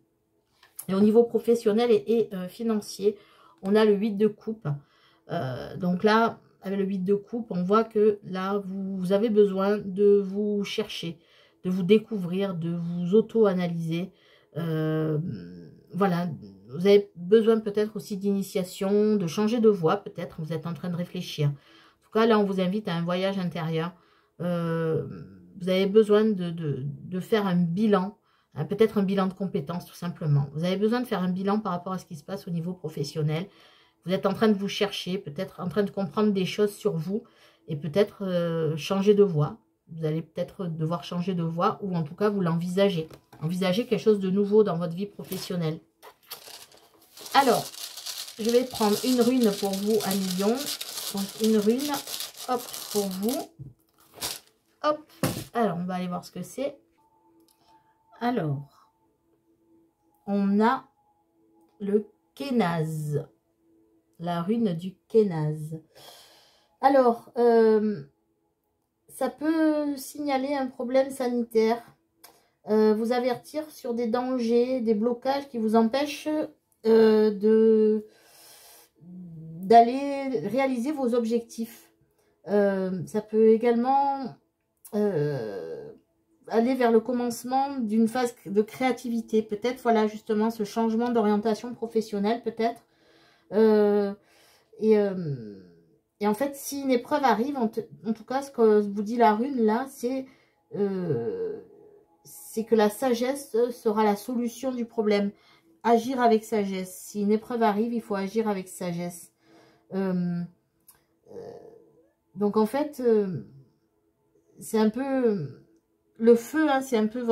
Et au niveau professionnel et financier, on a le 8 de coupe. Donc là, avec le 8 de coupe, on voit que là, vous avez besoin de vous chercher, de vous découvrir, de vous auto-analyser. Voilà, vous avez besoin peut-être aussi d'initiation, de changer de voie peut-être, vous êtes en train de réfléchir. En tout cas, là, on vous invite à un voyage intérieur. Vous avez besoin de faire un bilan, hein, peut-être un bilan de compétences tout simplement. Vous avez besoin de faire un bilan par rapport à ce qui se passe au niveau professionnel. Vous êtes en train de vous chercher, peut-être en train de comprendre des choses sur vous et peut-être changer de voie. Vous allez peut-être devoir changer de voie ou en tout cas vous l'envisagez. Envisagez quelque chose de nouveau dans votre vie professionnelle. Alors, je vais prendre une rune pour vous à million. Donc une rune, hop, pour vous. Hop, alors on va aller voir ce que c'est. Alors, on a le Kénaz. La rune du Kénaz. Alors, ça peut signaler un problème sanitaire, vous avertir sur des dangers, des blocages qui vous empêchent d'aller réaliser vos objectifs. Ça peut également aller vers le commencement d'une phase de créativité. Peut-être, voilà, justement, ce changement d'orientation professionnelle, peut-être. Et en fait, si une épreuve arrive, en tout cas, ce que vous dit la rune, là, c'est que la sagesse sera la solution du problème. Agir avec sagesse. Si une épreuve arrive, il faut agir avec sagesse. Donc, en fait, c'est un peu... Le feu, hein, c'est un peu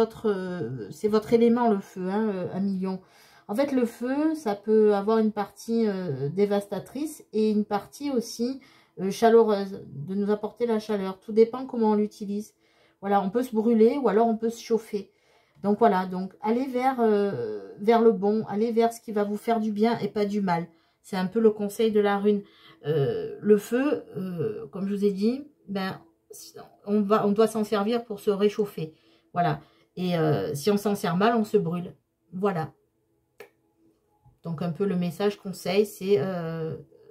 c'est votre élément, le feu, hein, à million. En fait, le feu, ça peut avoir une partie dévastatrice et une partie aussi chaleureuse, de nous apporter la chaleur. Tout dépend comment on l'utilise. Voilà, on peut se brûler ou alors on peut se chauffer. Donc voilà, donc allez vers le bon, allez vers ce qui va vous faire du bien et pas du mal. C'est un peu le conseil de la rune. Le feu, comme je vous ai dit, ben... on doit s'en servir pour se réchauffer. Voilà. Et si on s'en sert mal, on se brûle. Voilà. Donc, un peu le message conseil, c'est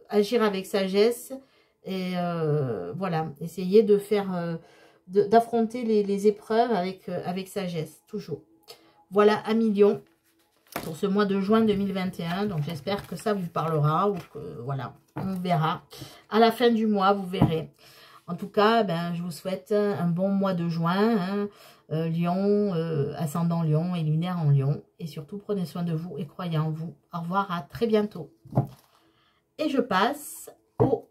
agir avec sagesse. Et voilà. Essayer de faire, d'affronter les épreuves avec sagesse. Toujours. Voilà, 1 million pour ce mois de juin 2021. Donc, j'espère que ça vous parlera ou que, voilà, on verra. À la fin du mois, vous verrez. En tout cas, ben, je vous souhaite un bon mois de juin. Hein. Lion, ascendant Lion et lunaire en Lion. Et surtout, prenez soin de vous et croyez en vous. Au revoir, à très bientôt. Et je passe aux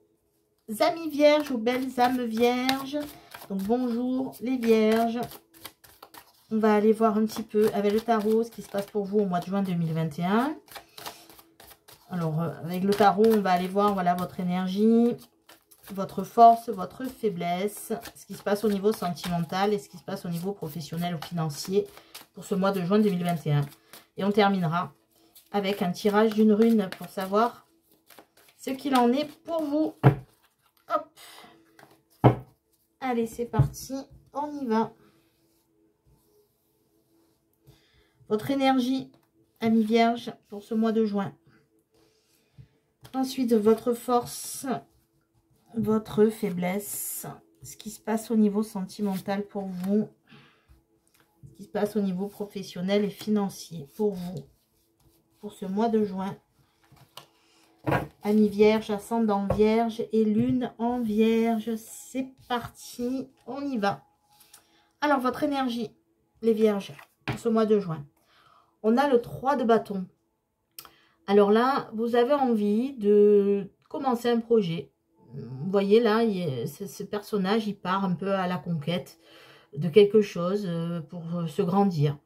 amis vierges, aux belles âmes vierges. Donc, bonjour les vierges. On va aller voir un petit peu avec le tarot ce qui se passe pour vous au mois de juin 2021. Alors, avec le tarot, on va aller voir, voilà, votre énergie, votre force, votre faiblesse, ce qui se passe au niveau sentimental et ce qui se passe au niveau professionnel ou financier pour ce mois de juin 2021. Et on terminera avec un tirage d'une rune pour savoir ce qu'il en est pour vous. Hop. Allez, c'est parti, on y va. Votre énergie, amis vierges, pour ce mois de juin. Ensuite, votre force, votre faiblesse, ce qui se passe au niveau sentimental pour vous, ce qui se passe au niveau professionnel et financier pour vous, pour ce mois de juin. Amis vierge, ascendant vierge et lune en vierge. C'est parti, on y va. Alors, votre énergie, les vierges, pour ce mois de juin. On a le 3 de bâton. Alors là, vous avez envie de commencer un projet. Vous voyez là, ce personnage, il part un peu à la conquête de quelque chose pour se grandir,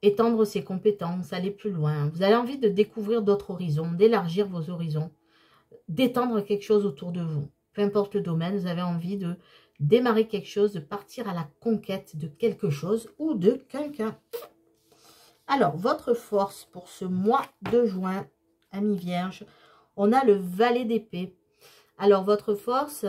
étendre ses compétences, aller plus loin. Vous avez envie de découvrir d'autres horizons, d'élargir vos horizons, d'étendre quelque chose autour de vous. Peu importe le domaine, vous avez envie de démarrer quelque chose, de partir à la conquête de quelque chose ou de quelqu'un. Alors, votre force pour ce mois de juin, amis vierges, on a le valet d'épée. Alors, votre force,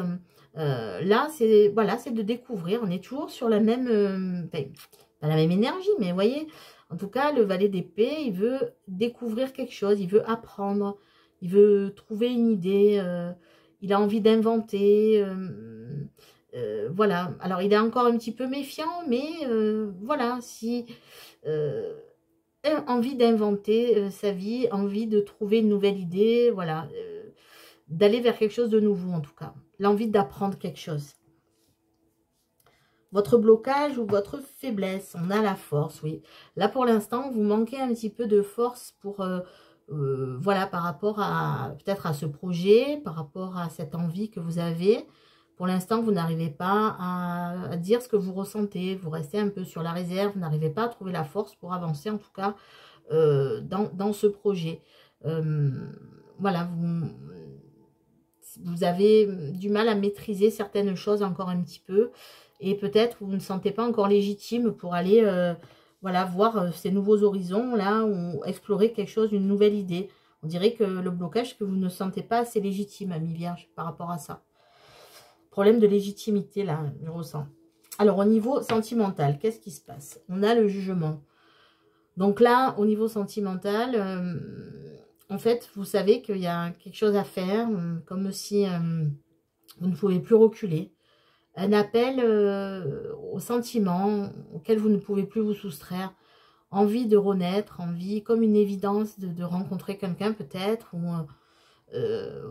là, c'est voilà, c'est de découvrir. On est toujours sur la même, pas la même énergie, mais vous voyez, en tout cas, le valet d'épée, il veut découvrir quelque chose, il veut apprendre, il veut trouver une idée, il a envie d'inventer, voilà. Alors, il est encore un petit peu méfiant, mais voilà, si envie d'inventer sa vie, envie de trouver une nouvelle idée, voilà, d'aller vers quelque chose de nouveau en tout cas, l'envie d'apprendre quelque chose. Votre blocage ou votre faiblesse, on a la force, oui. Là pour l'instant, vous manquez un petit peu de force pour, voilà, par rapport à peut-être à ce projet, par rapport à cette envie que vous avez. Pour l'instant, vous n'arrivez pas à dire ce que vous ressentez. Vous restez un peu sur la réserve. Vous n'arrivez pas à trouver la force pour avancer, en tout cas, dans ce projet. Voilà, vous avez du mal à maîtriser certaines choses encore un petit peu. Et peut-être vous ne sentez pas encore légitime pour aller voilà, voir ces nouveaux horizons, là, ou explorer quelque chose, une nouvelle idée. On dirait que le blocage, que vous ne sentez pas assez légitime, amis vierges, par rapport à ça. Problème de légitimité, là, je ressens. Alors, au niveau sentimental, qu'est-ce qui se passe? On a le jugement. Donc là, au niveau sentimental, en fait, vous savez qu'il y a quelque chose à faire, comme si vous ne pouvez plus reculer. Un appel au sentiment auquel vous ne pouvez plus vous soustraire. Envie de renaître, envie, comme une évidence de rencontrer quelqu'un peut-être, ou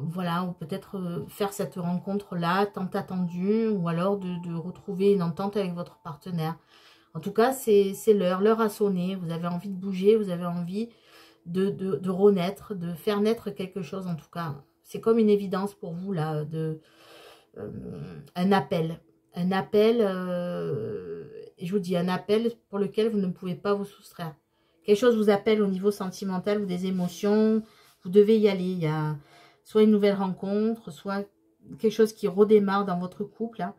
voilà, ou peut-être faire cette rencontre-là, tant attendue, ou alors de retrouver une entente avec votre partenaire. En tout cas, c'est l'heure a sonné, vous avez envie de bouger, vous avez envie de renaître, de faire naître quelque chose en tout cas. C'est comme une évidence pour vous là, un appel. Un appel, et je vous dis un appel pour lequel vous ne pouvez pas vous soustraire. Quelque chose vous appelle au niveau sentimental ou des émotions, vous devez y aller. Il y a soit une nouvelle rencontre, soit quelque chose qui redémarre dans votre couple. Hein.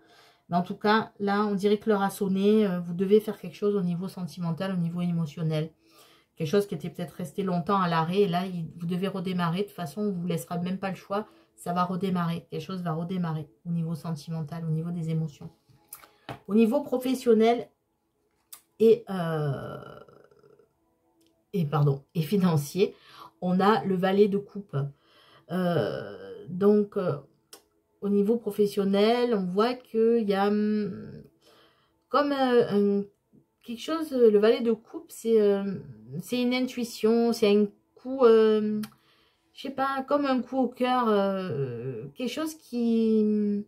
Mais en tout cas, là, on dirait que l'heure a sonné. Vous devez faire quelque chose au niveau sentimental, au niveau émotionnel. Quelque chose qui était peut-être resté longtemps à l'arrêt. Et là, vous devez redémarrer. De toute façon, on ne vous laissera même pas le choix. Ça va redémarrer. Quelque chose va redémarrer au niveau sentimental, au niveau des émotions. Au niveau professionnel et financier, on a le valet de coupe. Donc, au niveau professionnel, on voit qu'il y a comme quelque chose, le valet de coupe, c'est une intuition, c'est un coup, je sais pas, comme un coup au cœur, quelque chose qui,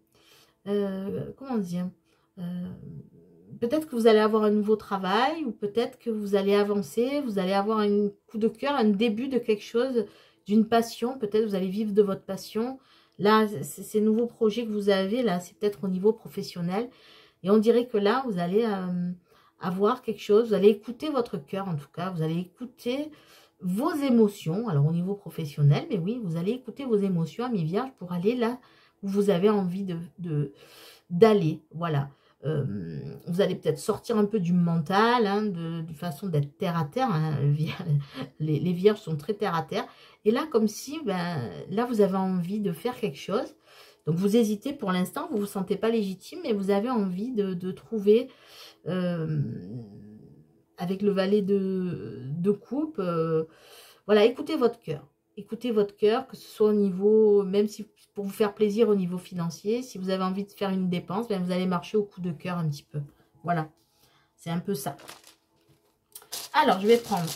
comment dire, peut-être que vous allez avoir un nouveau travail, ou peut-être que vous allez avancer, vous allez avoir un coup de cœur, un début de quelque chose, d'une passion, peut-être vous allez vivre de votre passion. Là, ces nouveaux projets que vous avez, là, c'est peut-être au niveau professionnel. Et on dirait que là, vous allez avoir quelque chose, vous allez écouter votre cœur en tout cas, vous allez écouter vos émotions, alors au niveau professionnel, mais oui, vous allez écouter vos émotions, amis vierges, pour aller là où vous avez envie d'aller, voilà. Vous allez peut-être sortir un peu du mental, hein, de façon d'être terre à terre, hein. Les vierges sont très terre à terre, et là comme si, ben, là vous avez envie de faire quelque chose, donc vous hésitez pour l'instant, vous ne vous sentez pas légitime, mais vous avez envie de trouver, avec le valet de coupe, voilà, écoutez votre cœur. Écoutez votre cœur, que ce soit au niveau, même si pour vous faire plaisir au niveau financier, si vous avez envie de faire une dépense, ben vous allez marcher au coup de cœur un petit peu. Voilà, c'est un peu ça. Alors, je vais prendre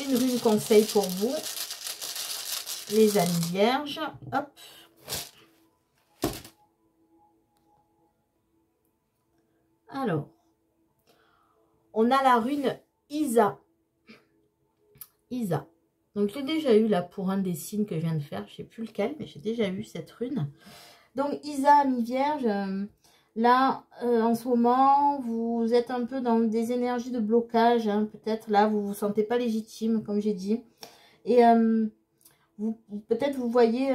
une rune conseil pour vous, les amis vierges. Hop. Alors, on a la rune Isa. Isa. Donc, je l'ai déjà eu là pour un des signes que je viens de faire. Je ne sais plus lequel, mais j'ai déjà eu cette rune. Donc, Isa, amis vierges, là, en ce moment, vous êtes un peu dans des énergies de blocage. Hein, peut-être là, vous ne vous sentez pas légitime, comme j'ai dit. Et peut-être vous voyez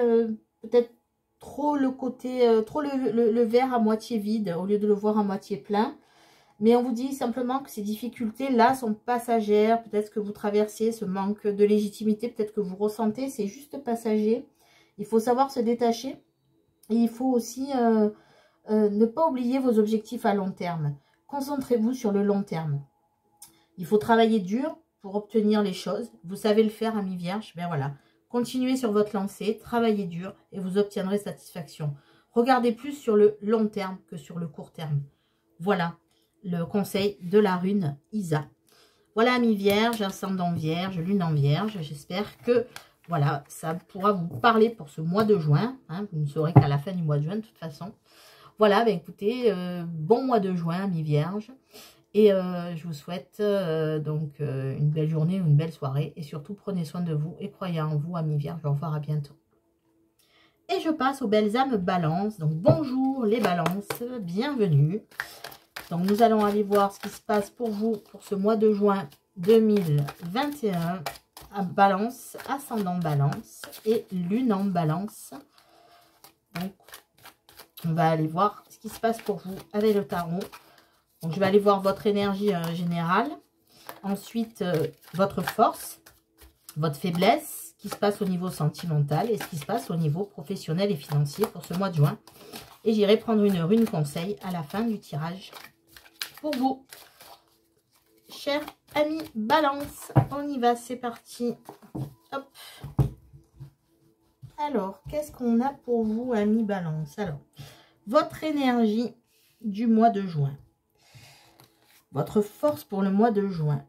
peut-être trop le côté, trop le verre à moitié vide, au lieu de le voir à moitié plein. Mais on vous dit simplement que ces difficultés-là sont passagères. Peut-être que vous traversez ce manque de légitimité, peut-être que vous ressentez, c'est juste passager. Il faut savoir se détacher. Et il faut aussi ne pas oublier vos objectifs à long terme. Concentrez-vous sur le long terme. Il faut travailler dur pour obtenir les choses. Vous savez le faire, amis vierges. Ben voilà. Continuez sur votre lancée, travaillez dur et vous obtiendrez satisfaction. Regardez plus sur le long terme que sur le court terme. Voilà le conseil de la rune Isa. Voilà, amis vierges, ascendant vierge, lune en vierge. J'espère que voilà, ça pourra vous parler pour ce mois de juin. Hein, vous ne saurez qu'à la fin du mois de juin, de toute façon. Voilà, ben écoutez, bon mois de juin, amis vierges. Et je vous souhaite donc une belle journée, une belle soirée. Et surtout, prenez soin de vous et croyez en vous, amis vierges. Au revoir, à bientôt. Et je passe aux belles âmes balance. Donc, bonjour les balances, bienvenue. Donc, nous allons aller voir ce qui se passe pour vous pour ce mois de juin 2021. À balance, ascendant balance et lune en balance. Donc, on va aller voir ce qui se passe pour vous avec le tarot. Donc, je vais aller voir votre énergie générale. Ensuite, votre force, votre faiblesse, ce qui se passe au niveau sentimental et ce qui se passe au niveau professionnel et financier pour ce mois de juin. Et j'irai prendre une rune conseil à la fin du tirage pour vous. Chers amis balance, on y va, c'est parti. Hop. Alors, qu'est-ce qu'on a pour vous, amis balance? Alors, votre énergie du mois de juin. Votre force pour le mois de juin.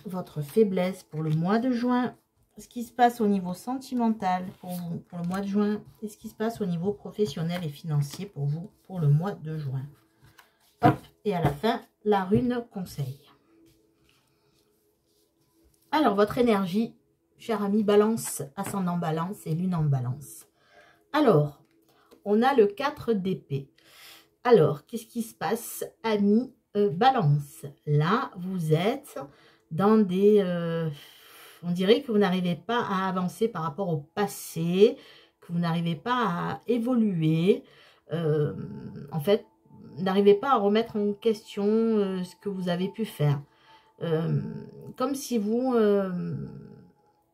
Votre faiblesse pour le mois de juin. Ce qui se passe au niveau sentimental pour vous pour le mois de juin. Et ce qui se passe au niveau professionnel et financier pour vous pour le mois de juin. Hop. Et à la fin, la rune conseil. Alors, votre énergie, cher ami balance, ascendant balance et lune en balance. Alors, on a le 4 d'épée. Alors, qu'est-ce qui se passe, ami balance? Là, vous êtes dans des... on dirait que vous n'arrivez pas à avancer par rapport au passé, que vous n'arrivez pas à évoluer. En fait, vous n'arrivez pas à remettre en question ce que vous avez pu faire. Comme si vous...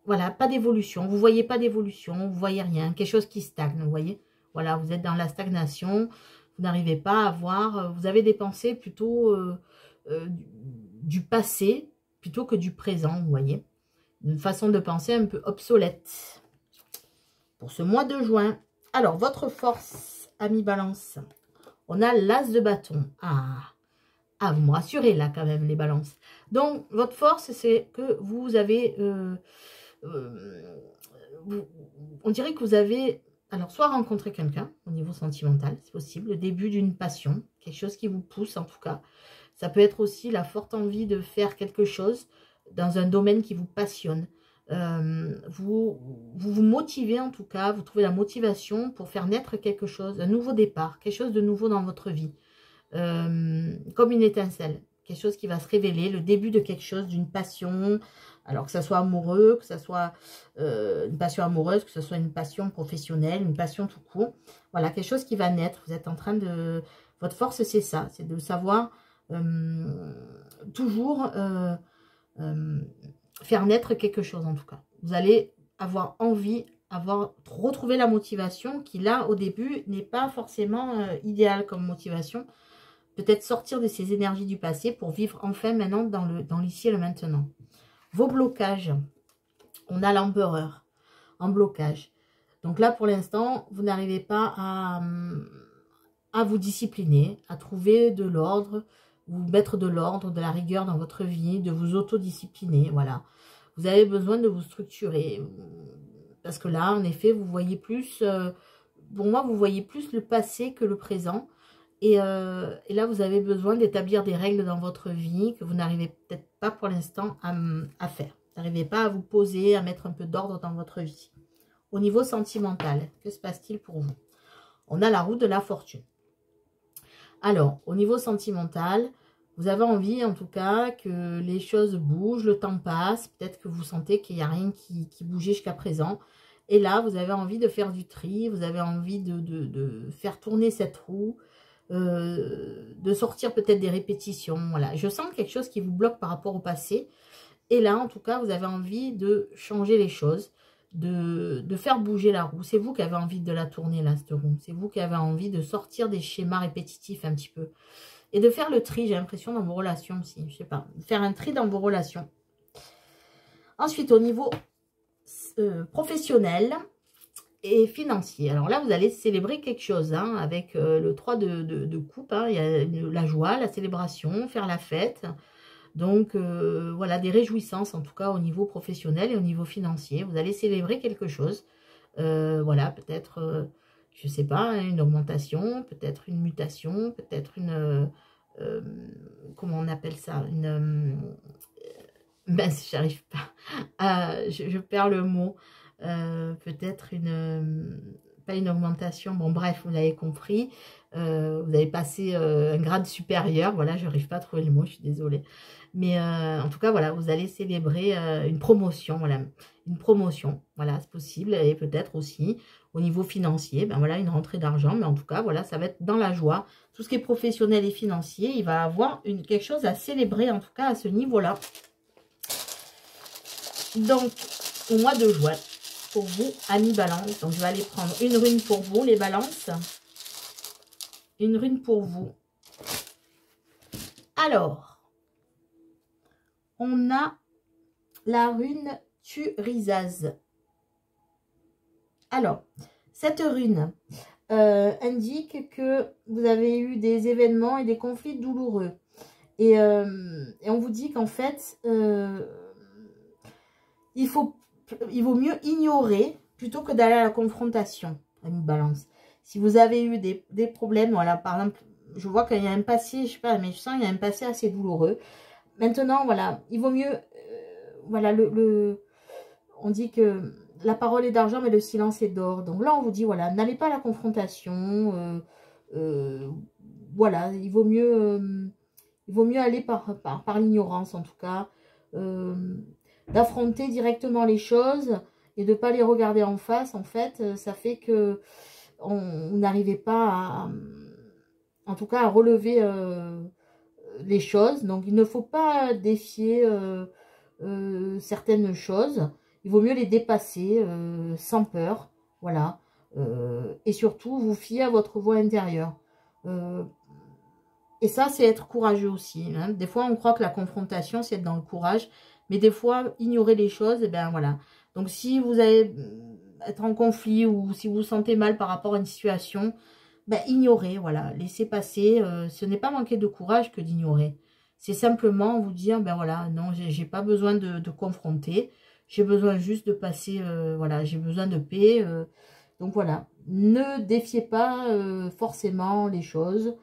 voilà, pas d'évolution. Vous voyez pas d'évolution, vous voyez rien. Quelque chose qui stagne, vous voyez. Voilà, vous êtes dans la stagnation. Vous n'arrivez pas à voir... vous avez des pensées plutôt du passé plutôt que du présent, vous voyez. Une façon de penser un peu obsolète. Pour ce mois de juin. Alors, votre force, ami balance. On a l'as de bâton. Ah, Ah, vous me rassurez là quand même, les balances. Donc, votre force, c'est que vous avez... on dirait que vous avez... Alors, soit rencontré quelqu'un au niveau sentimental, c'est possible. Le début d'une passion, quelque chose qui vous pousse en tout cas. Ça peut être aussi la forte envie de faire quelque chose dans un domaine qui vous passionne. Vous motivez en tout cas, vous trouvez la motivation pour faire naître quelque chose, un nouveau départ, quelque chose de nouveau dans votre vie. Comme une étincelle, quelque chose qui va se révéler, le début de quelque chose, d'une passion, alors que ça soit amoureux, que ça soit une passion amoureuse, que ce soit une passion professionnelle, une passion tout court. Voilà, quelque chose qui va naître. Vous êtes en train de... Votre force, c'est ça, c'est de savoir toujours faire naître quelque chose en tout cas. Vous allez avoir envie, retrouver la motivation qui là, au début, n'est pas forcément idéale comme motivation. Peut-être sortir de ces énergies du passé pour vivre enfin maintenant dans l'ici et le maintenant. Vos blocages. On a l'empereur en blocage. Donc là, pour l'instant, vous n'arrivez pas à vous discipliner, à trouver de l'ordre, vous mettre de l'ordre, de la rigueur dans votre vie, de vous autodiscipliner. Voilà. Vous avez besoin de vous structurer. Parce que là, en effet, vous voyez plus... pour moi, vous voyez plus le passé que le présent. Et là, vous avez besoin d'établir des règles dans votre vie que vous n'arrivez peut-être pas pour l'instant à faire. Vous n'arrivez pas à vous poser, à mettre un peu d'ordre dans votre vie. Au niveau sentimental, que se passe-t-il pour vous? On a la roue de la fortune. Alors, au niveau sentimental, vous avez envie en tout cas que les choses bougent, le temps passe. Peut-être que vous sentez qu'il n'y a rien qui bougeait jusqu'à présent. Et là, vous avez envie de faire du tri, vous avez envie de faire tourner cette roue. De sortir peut-être des répétitions, voilà. Je sens quelque chose qui vous bloque par rapport au passé, et là, en tout cas, vous avez envie de changer les choses, de faire bouger la roue. C'est vous qui avez envie de la tourner, là, cette roue. C'est vous qui avez envie de sortir des schémas répétitifs un petit peu, et de faire le tri, j'ai l'impression, dans vos relations aussi, je sais pas, faire un tri dans vos relations. Ensuite, au niveau professionnel et financier. Alors là, vous allez célébrer quelque chose hein, avec le 3 de coupe. Hein, il y a la joie, la célébration, faire la fête. Donc, voilà, des réjouissances en tout cas au niveau professionnel et au niveau financier. Vous allez célébrer quelque chose. Voilà, peut-être, je sais pas, hein, une augmentation, peut-être une mutation, peut-être une... comment on appelle ça? Une... ben, j'arrive pas. Je perds le mot. Peut-être pas une augmentation, bon bref, vous l'avez compris, vous avez passé un grade supérieur, voilà, je n'arrive pas à trouver le mot, je suis désolée, mais en tout cas, voilà, vous allez célébrer une promotion, voilà, voilà, c'est possible, et peut-être aussi au niveau financier, ben voilà, une rentrée d'argent, mais en tout cas, voilà, ça va être dans la joie, tout ce qui est professionnel et financier, il va avoir quelque chose à célébrer, en tout cas, à ce niveau-là. Donc, au mois de juin, pour vous, amis balance. Donc, je vais aller prendre une rune pour vous, les balances. Une rune pour vous. Alors, on a la rune Turisaz. Alors, cette rune indique que vous avez eu des événements et des conflits douloureux. Et on vous dit qu'en fait, il vaut mieux ignorer plutôt que d'aller à la confrontation, ami balance. Si vous avez eu des problèmes, voilà, par exemple, je vois qu'il y a un passé, je sais pas, mais je sens qu'il y a un passé assez douloureux. Maintenant, voilà, il vaut mieux, voilà, on dit que la parole est d'argent, mais le silence est d'or. Donc là, on vous dit, voilà, n'allez pas à la confrontation, voilà, il vaut mieux aller par l'ignorance, en tout cas, d'affronter directement les choses et de ne pas les regarder en face. En fait, ça fait que on n'arrivait pas en tout cas à relever les choses. Donc il ne faut pas défier certaines choses, il vaut mieux les dépasser sans peur, voilà, et surtout vous fier à votre voix intérieure. Et ça, c'est être courageux aussi, hein. Des fois on croit que la confrontation c'est être dans le courage, mais des fois ignorer les choses, et ben voilà. Donc si vous allez être en conflit ou si vous vous sentez mal par rapport à une situation, ben, ignorer, voilà, laisser passer. Ce n'est pas manquer de courage que d'ignorer. C'est simplement vous dire, ben voilà, non, j'ai pas besoin de confronter. J'ai besoin juste de passer, voilà, j'ai besoin de paix. Donc voilà, ne défiez pas forcément les choses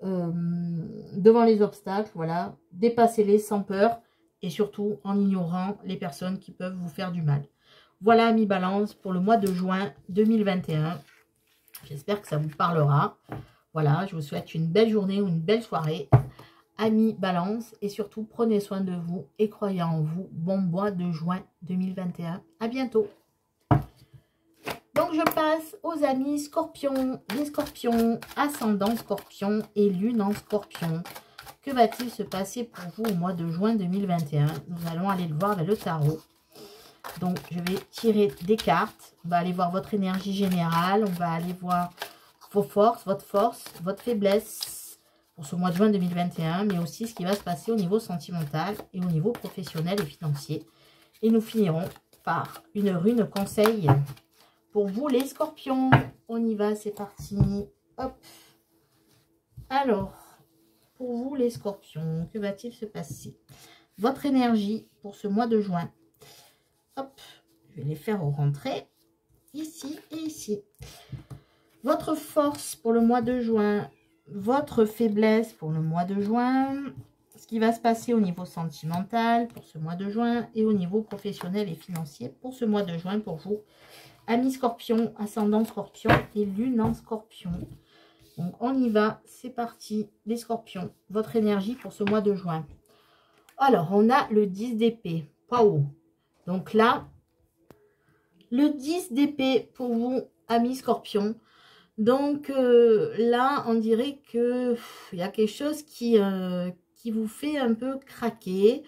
devant les obstacles, voilà. Dépassez-les sans peur et surtout en ignorant les personnes qui peuvent vous faire du mal. Voilà, amis Balance, pour le mois de juin 2021. J'espère que ça vous parlera. Voilà, je vous souhaite une belle journée ou une belle soirée. Amis Balance, et surtout prenez soin de vous et croyez en vous. Bon mois de juin 2021. À bientôt. Donc je passe aux amis Scorpions. Les Scorpions, ascendant Scorpion et lune en Scorpion. Que va-t-il se passer pour vous au mois de juin 2021? Nous allons aller le voir avec le tarot. Donc je vais tirer des cartes. On va aller voir votre énergie générale. On va aller voir vos forces, votre faiblesse pour ce mois de juin 2021, mais aussi ce qui va se passer au niveau sentimental et au niveau professionnel et financier. Et nous finirons par une rune conseil pour vous les Scorpions. On y va, c'est parti. Hop. Alors, pour vous les Scorpions, que va-t-il se passer? Votre énergie pour ce mois de juin. Hop, je vais les faire rentrer ici et ici. Votre force pour le mois de juin, votre faiblesse pour le mois de juin, ce qui va se passer au niveau sentimental pour ce mois de juin et au niveau professionnel et financier pour ce mois de juin pour vous, amis Scorpion, ascendant Scorpion et lune en Scorpion. Donc on y va, c'est parti les Scorpions, votre énergie pour ce mois de juin. Alors on a le 10 d'épée, waouh. Donc là, le 10 d'épée pour vous, amis Scorpion. Donc là, on dirait que il y a quelque chose qui vous fait un peu craquer.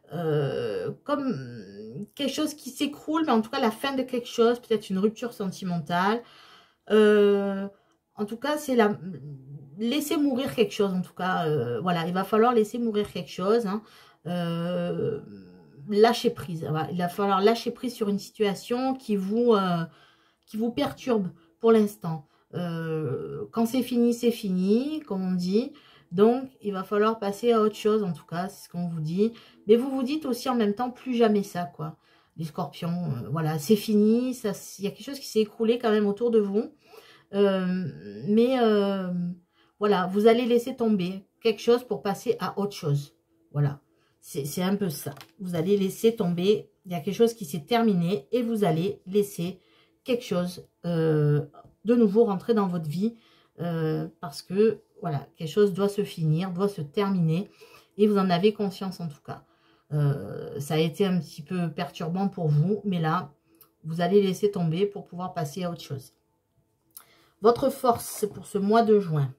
Comme quelque chose qui s'écroule, mais en tout cas la fin de quelque chose, peut-être une rupture sentimentale. En tout cas, c'est la... Laisser mourir quelque chose, en tout cas. Voilà, il va falloir laisser mourir quelque chose. Hein. Lâcher prise. Voilà. Il va falloir lâcher prise sur une situation qui vous perturbe pour l'instant. Quand c'est fini, comme on dit. Donc, il va falloir passer à autre chose, en tout cas, c'est ce qu'on vous dit. Mais vous vous dites aussi en même temps, plus jamais ça, quoi. Les Scorpions, voilà, c'est fini. Il y a quelque chose qui s'est écroulé quand même autour de vous. Voilà, vous allez laisser tomber quelque chose pour passer à autre chose. Voilà, c'est un peu ça. Vous allez laisser tomber, il y a quelque chose qui s'est terminé et vous allez laisser quelque chose de nouveau rentrer dans votre vie parce que, voilà, quelque chose doit se finir, doit se terminer et vous en avez conscience en tout cas. Ça a été un petit peu perturbant pour vous, mais là, vous allez laisser tomber pour pouvoir passer à autre chose. Votre force pour ce mois de juin.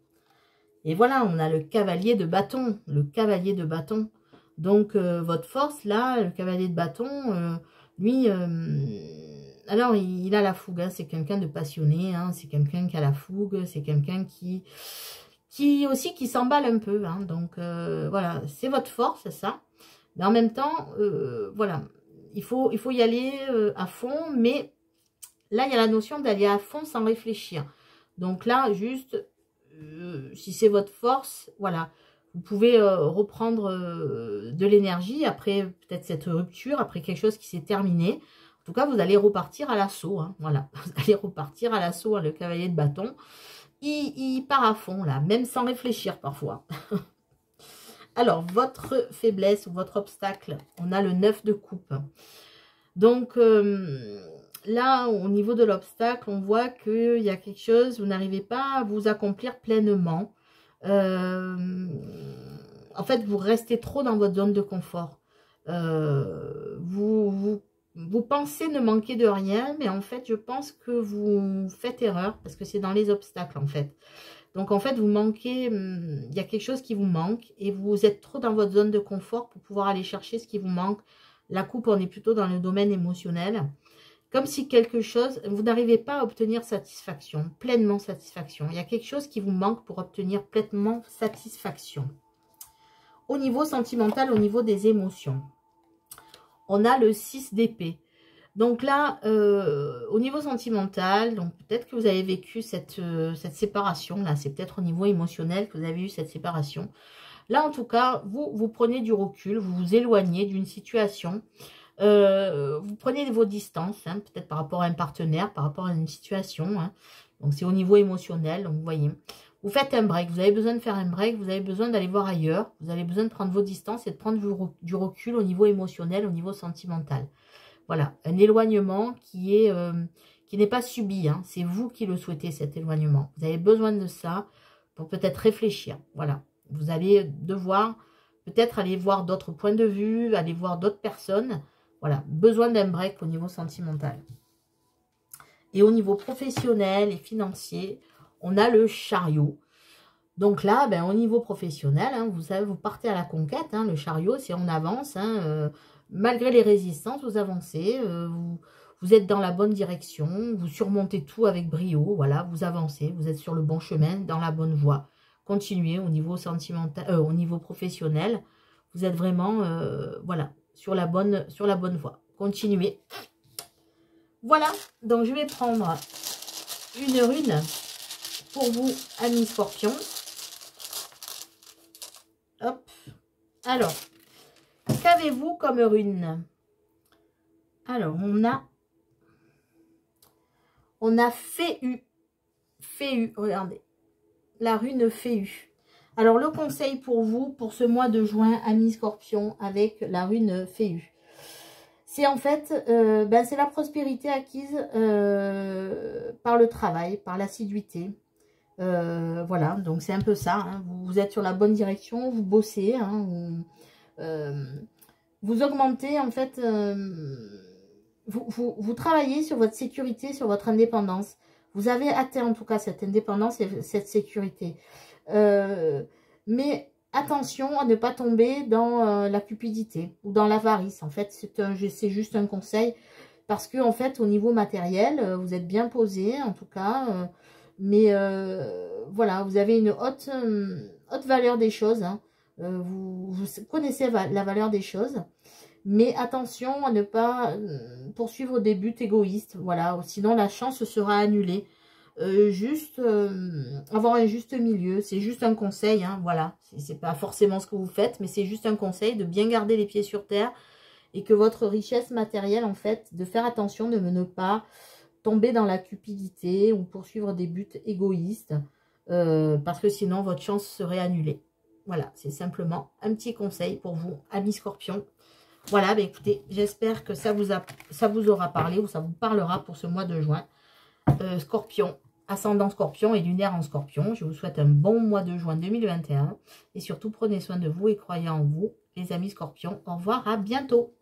Et voilà, on a le cavalier de bâton. Le cavalier de bâton. Donc, votre force, là, le cavalier de bâton, lui, alors, il a la fougue. Hein, c'est quelqu'un de passionné. Hein, c'est quelqu'un qui a la fougue. C'est quelqu'un qui s'emballe un peu. Hein, donc, voilà, c'est votre force, ça. Mais en même temps, voilà, il faut y aller à fond. Mais là, il y a la notion d'aller à fond sans réfléchir. Donc là, juste, si c'est votre force, voilà, vous pouvez reprendre de l'énergie après peut-être cette rupture, après quelque chose qui s'est terminé. En tout cas, vous allez repartir à l'assaut, hein, voilà, vous allez repartir à l'assaut, hein, le cavalier de bâton. Il part à fond, là, même sans réfléchir parfois. Alors, votre faiblesse ou votre obstacle, on a le 9 de coupe. Donc, là, au niveau de l'obstacle, on voit qu'il y a quelque chose, vous n'arrivez pas à vous accomplir pleinement. En fait, vous restez trop dans votre zone de confort. Vous pensez ne manquer de rien, mais en fait, je pense que vous faites erreur, parce que c'est dans les obstacles, en fait. Donc, en fait, vous manquez, il y a quelque chose qui vous manque, et vous êtes trop dans votre zone de confort pour pouvoir aller chercher ce qui vous manque. La coupe, on est plutôt dans le domaine émotionnel. Comme si quelque chose, vous n'arrivez pas à obtenir satisfaction, pleinement satisfaction. Il y a quelque chose qui vous manque pour obtenir pleinement satisfaction. Au niveau sentimental, au niveau des émotions, on a le 6 d'épée. Donc là, au niveau sentimental, donc peut-être que vous avez vécu cette séparation, là, c'est peut-être au niveau émotionnel que vous avez eu cette séparation. Là, en tout cas, vous prenez du recul, vous vous éloignez d'une situation, vous prenez vos distances, hein, peut-être par rapport à un partenaire, par rapport à une situation, hein. Donc c'est au niveau émotionnel, donc vous voyez. Vous faites un break, vous avez besoin de faire un break, vous avez besoin d'aller voir ailleurs, vous avez besoin de prendre vos distances et de prendre du recul au niveau émotionnel, au niveau sentimental. Voilà, un éloignement qui n'est pas subi, hein. C'est vous qui le souhaitez, cet éloignement. Vous avez besoin de ça pour peut-être réfléchir. Voilà, vous allez devoir peut-être aller voir d'autres points de vue, aller voir d'autres personnes. Voilà, besoin d'un break au niveau sentimental. Et au niveau professionnel et financier, on a le chariot. Donc là, ben, au niveau professionnel, hein, vous savez, vous partez à la conquête. Hein, le chariot, c'est on avance. Hein, malgré les résistances, vous avancez. Vous êtes dans la bonne direction. Vous surmontez tout avec brio. Voilà, vous avancez. Vous êtes sur le bon chemin, dans la bonne voie. Continuez au niveau sentimental, au niveau professionnel. Vous êtes vraiment, voilà, sur la bonne voie. Continuez. Voilà, donc je vais prendre une rune pour vous, amis scorpions. Hop. Alors, qu'avez-vous comme rune? Alors, on a Féu. Féu, regardez. La rune Féu. Alors, le conseil pour vous, pour ce mois de juin, amis scorpions, avec la rune Féu. C'est en fait, c'est la prospérité acquise par le travail, par l'assiduité. Voilà, donc c'est un peu ça. Hein. Vous êtes sur la bonne direction, vous bossez, hein, vous augmentez en fait, vous travaillez sur votre sécurité, sur votre indépendance. Vous avez atteint en tout cas cette indépendance et cette sécurité. Mais attention à ne pas tomber dans la cupidité ou dans l'avarice. En fait, c'est juste un conseil parce que en fait, au niveau matériel, vous êtes bien posé en tout cas. Mais voilà, vous avez une haute valeur des choses. Hein. Vous connaissez la valeur des choses. Mais attention à ne pas poursuivre des buts égoïstes. Voilà, sinon la chance sera annulée. Avoir un juste milieu, c'est juste un conseil. Hein, voilà, c'est pas forcément ce que vous faites, mais c'est juste un conseil de bien garder les pieds sur terre. Et que votre richesse matérielle, en fait, de faire attention de ne pas tomber dans la cupidité ou poursuivre des buts égoïstes parce que sinon votre chance serait annulée. Voilà, c'est simplement un petit conseil pour vous, amis scorpions. Voilà, bah écoutez, j'espère que ça vous aura parlé ou ça vous parlera pour ce mois de juin. Scorpion, ascendant scorpion et lunaire en scorpion. Je vous souhaite un bon mois de juin 2021 et surtout prenez soin de vous et croyez en vous, les amis scorpions. Au revoir, à bientôt.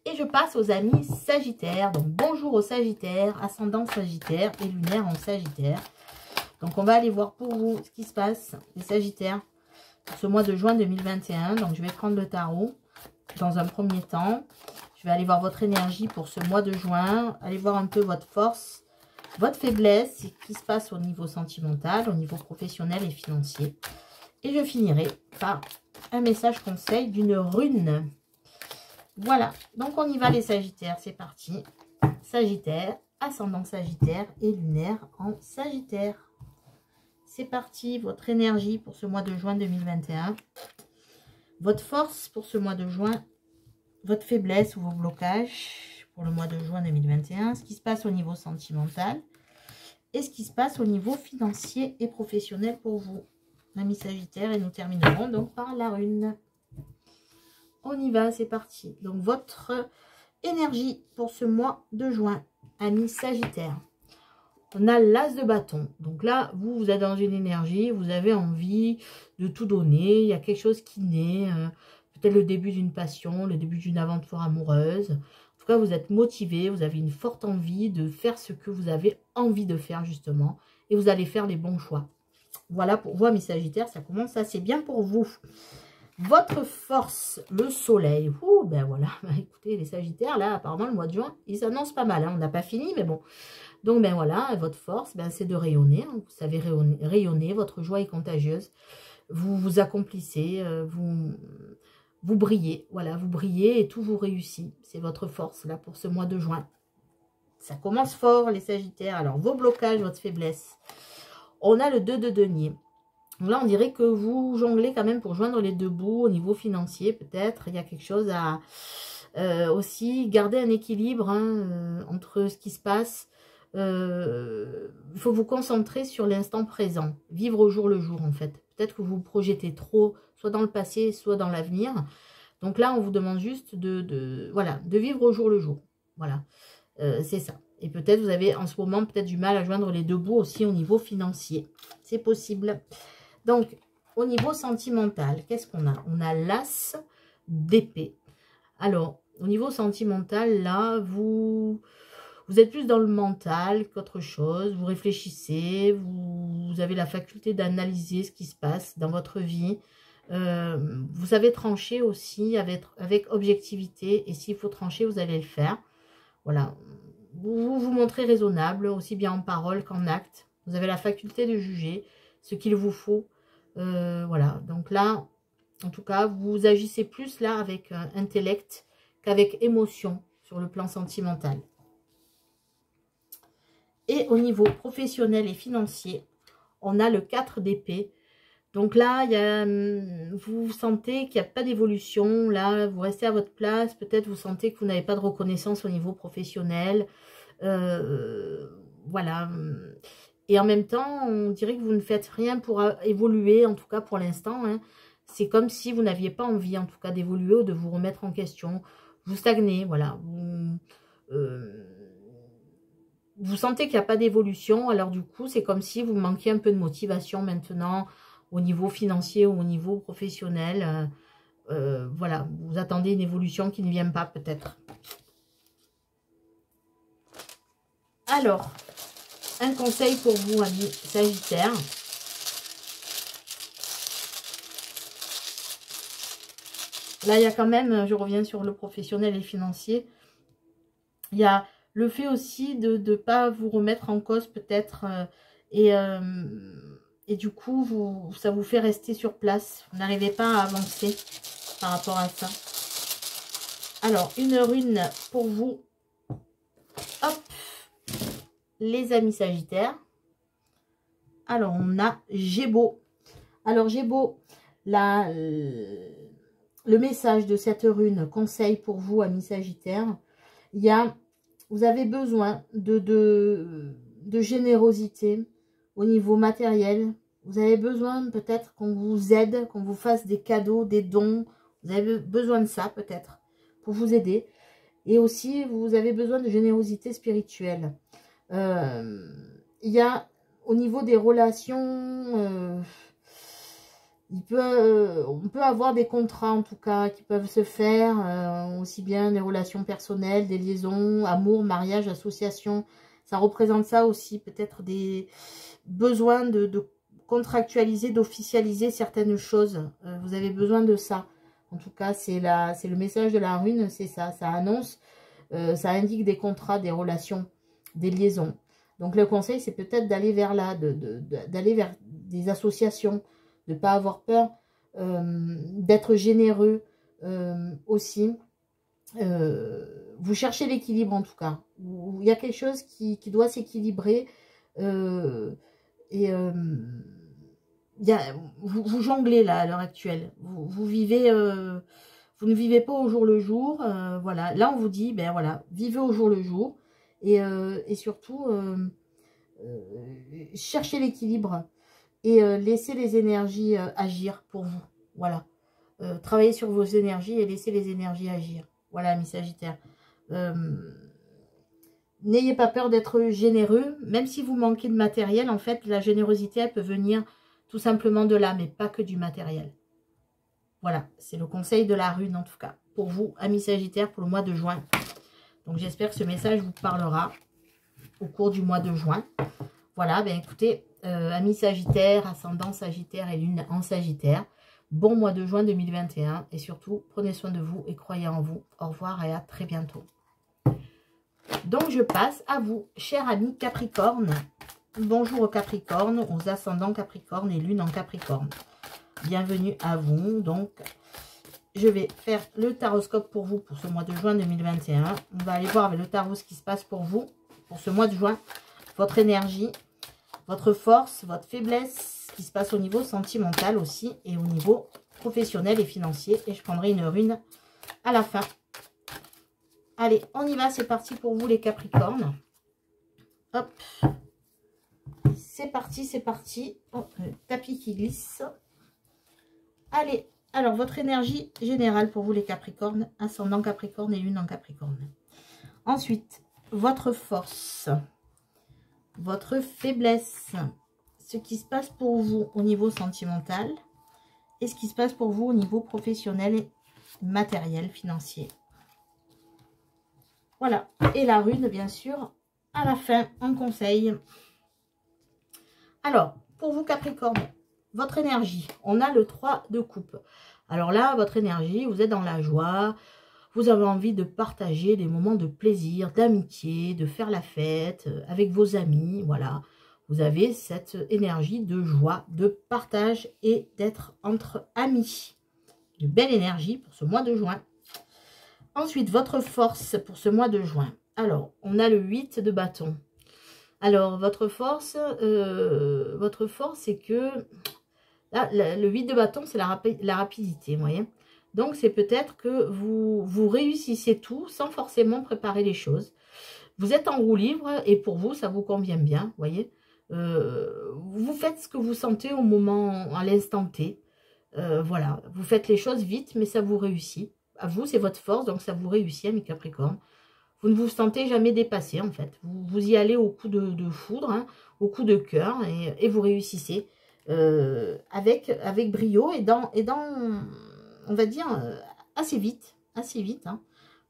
Et je passe aux amis sagittaires. Donc bonjour aux sagittaires, ascendant sagittaire et lunaire en sagittaire. Donc on va aller voir pour vous ce qui se passe, les sagittaires, pour ce mois de juin 2021. Donc je vais prendre le tarot dans un premier temps. Je vais aller voir votre énergie pour ce mois de juin. Allez voir un peu votre force, votre faiblesse, ce qui se passe au niveau sentimental, au niveau professionnel et financier. Et je finirai par un message conseil d'une rune. Voilà, donc on y va les sagittaires, c'est parti. Sagittaire, ascendant sagittaire et lunaire en sagittaire. C'est parti, votre énergie pour ce mois de juin 2021. Votre force pour ce mois de juin. Votre faiblesse ou vos blocages pour le mois de juin 2021. Ce qui se passe au niveau sentimental. Et ce qui se passe au niveau financier et professionnel pour vous, amis sagittaires. Et nous terminerons donc par la rune. On y va, c'est parti. Donc, votre énergie pour ce mois de juin, amis sagittaires. On a l'as de bâton. Donc là, vous êtes dans une énergie, vous avez envie de tout donner. Il y a quelque chose qui naît, peut-être le début d'une passion, le début d'une aventure amoureuse. En tout cas, vous êtes motivé, vous avez une forte envie de faire ce que vous avez envie de faire justement. Et vous allez faire les bons choix. Voilà pour vous, mes sagittaires, ça commence assez bien pour vous. Votre force, le soleil. Ouh, ben voilà, écoutez, les sagittaires, là, apparemment, le mois de juin, ils s'annoncent pas mal. Hein. On n'a pas fini, mais bon. Donc, ben voilà, votre force, ben, c'est de rayonner. Hein. Vous savez rayonner, votre joie est contagieuse. Vous vous accomplissez, vous brillez. Voilà, vous brillez et tout vous réussit. C'est votre force là pour ce mois de juin. Ça commence fort les Sagittaires. Alors, vos blocages, votre faiblesse. On a le 2 de denier. Donc là, on dirait que vous jonglez quand même pour joindre les deux bouts au niveau financier, peut-être. Il y a quelque chose à aussi garder un équilibre entre ce qui se passe. Il faut vous concentrer sur l'instant présent. Vivre au jour le jour, en fait. Peut-être que vous vous projetez trop, soit dans le passé, soit dans l'avenir. Donc là, on vous demande juste voilà, de vivre au jour le jour. Voilà, c'est ça. Et peut-être vous avez en ce moment peut-être du mal à joindre les deux bouts aussi au niveau financier. C'est possible. Donc, au niveau sentimental, qu'est-ce qu'on a? On a l'as d'épée. Alors, au niveau sentimental, là, vous êtes plus dans le mental qu'autre chose. Vous réfléchissez, vous avez la faculté d'analyser ce qui se passe dans votre vie. Vous savez trancher aussi avec objectivité. Et s'il faut trancher, vous allez le faire. Voilà. Vous vous montrez raisonnable, aussi bien en parole qu'en acte. Vous avez la faculté de juger ce qu'il vous faut. Voilà. Donc là, en tout cas, vous agissez plus là avec intellect qu'avec émotion sur le plan sentimental. Et au niveau professionnel et financier, on a le 4 d'épée. Donc là, vous sentez qu'il n'y a pas d'évolution. Là, vous restez à votre place. Peut-être vous sentez que vous n'avez pas de reconnaissance au niveau professionnel. Voilà. Et en même temps, on dirait que vous ne faites rien pour évoluer, en tout cas pour l'instant. Hein. C'est comme si vous n'aviez pas envie, en tout cas, d'évoluer ou de vous remettre en question. Vous stagnez, voilà. Vous sentez qu'il n'y a pas d'évolution. Alors du coup, c'est comme si vous manquiez un peu de motivation maintenant au niveau financier ou au niveau professionnel. Voilà, vous attendez une évolution qui ne vient pas peut-être. Alors, un conseil pour vous, amis Sagittaires. Là, il y a quand même, je reviens sur le professionnel et le financier, il y a le fait aussi de ne pas vous remettre en cause peut-être et du coup, ça vous fait rester sur place. Vous n'arrivez pas à avancer par rapport à ça. Alors, une rune pour vous. Hop, les amis Sagittaires. Alors, on a Gémeaux. Alors, Gémeaux, le message de cette rune, conseil pour vous, amis Sagittaires, vous avez besoin de générosité au niveau matériel. Vous avez besoin peut-être qu'on vous aide, qu'on vous fasse des cadeaux, des dons. Vous avez besoin de ça peut-être pour vous aider. Et aussi, vous avez besoin de générosité spirituelle. Il y a au niveau des relations... on peut avoir des contrats en tout cas qui peuvent se faire, aussi bien des relations personnelles, des liaisons, amour, mariage, association. Ça représente ça aussi, peut-être des besoins de contractualiser, d'officialiser certaines choses. Vous avez besoin de ça. En tout cas, c'est le message de la rune, c'est ça. Ça annonce, ça indique des contrats, des relations, des liaisons. Donc le conseil, c'est peut-être d'aller vers là, d'aller vers des associations, de ne pas avoir peur, d'être généreux aussi. Vous cherchez l'équilibre en tout cas. Il y a quelque chose qui doit s'équilibrer. Vous jonglez là à l'heure actuelle. Vous vivez, vous ne vivez pas au jour le jour. Voilà. Là, on vous dit, ben voilà, vivez au jour le jour. Et surtout, cherchez l'équilibre. Et laissez les énergies agir pour vous. Voilà. Travaillez sur vos énergies et laissez les énergies agir. Voilà, mes Sagittaires. N'ayez pas peur d'être généreux. Même si vous manquez de matériel, en fait, la générosité, elle peut venir tout simplement de là, mais pas que du matériel. Voilà, c'est le conseil de la rune, en tout cas. Pour vous, amis Sagittaires, pour le mois de juin. Donc, j'espère que ce message vous parlera au cours du mois de juin. Voilà, ben écoutez... amis Sagittaire, ascendant Sagittaire et lune en Sagittaire. Bon mois de juin 2021 et surtout, prenez soin de vous et croyez en vous. Au revoir et à très bientôt. Donc, je passe à vous, chers amis Capricorne. Bonjour aux Capricornes, aux ascendants Capricorne et lune en Capricorne. Bienvenue à vous. Donc, je vais faire le taroscope pour vous pour ce mois de juin 2021. On va aller voir avec le tarot ce qui se passe pour vous, pour ce mois de juin. Votre énergie, votre force, votre faiblesse, ce qui se passe au niveau sentimental aussi et au niveau professionnel et financier. Et je prendrai une rune à la fin. Allez, on y va, c'est parti pour vous les Capricornes. Hop. C'est parti, c'est parti. Oh, le tapis qui glisse. Allez, alors votre énergie générale pour vous les Capricornes, ascendant Capricorne et lune en Capricorne. Ensuite, votre force, votre faiblesse, ce qui se passe pour vous au niveau sentimental et ce qui se passe pour vous au niveau professionnel et matériel, financier. Voilà, et la rune, bien sûr, à la fin, en conseil. Alors, pour vous Capricorne, votre énergie, on a le 3 de coupe. Alors là, votre énergie, vous êtes dans la joie, vous avez envie de partager des moments de plaisir, d'amitié, de faire la fête avec vos amis, voilà. Vous avez cette énergie de joie, de partage et d'être entre amis. Une belle énergie pour ce mois de juin. Ensuite, votre force pour ce mois de juin. Alors, on a le 8 de bâton. Alors, votre force, c'est que... Là, le 8 de bâton, c'est la rapidité, vous voyez. Donc, c'est peut-être que vous réussissez tout sans forcément préparer les choses. Vous êtes en roue libre et pour vous, ça vous convient bien, vous voyez. Vous faites ce que vous sentez au moment, à l'instant T. Voilà, vous faites les choses vite, mais ça vous réussit. À vous, c'est votre force, donc ça vous réussit, mes Capricornes. Vous ne vous sentez jamais dépassé, en fait. Vous y allez au coup de foudre, hein, au coup de cœur, et vous réussissez avec brio et dans, on va dire, assez vite. Hein.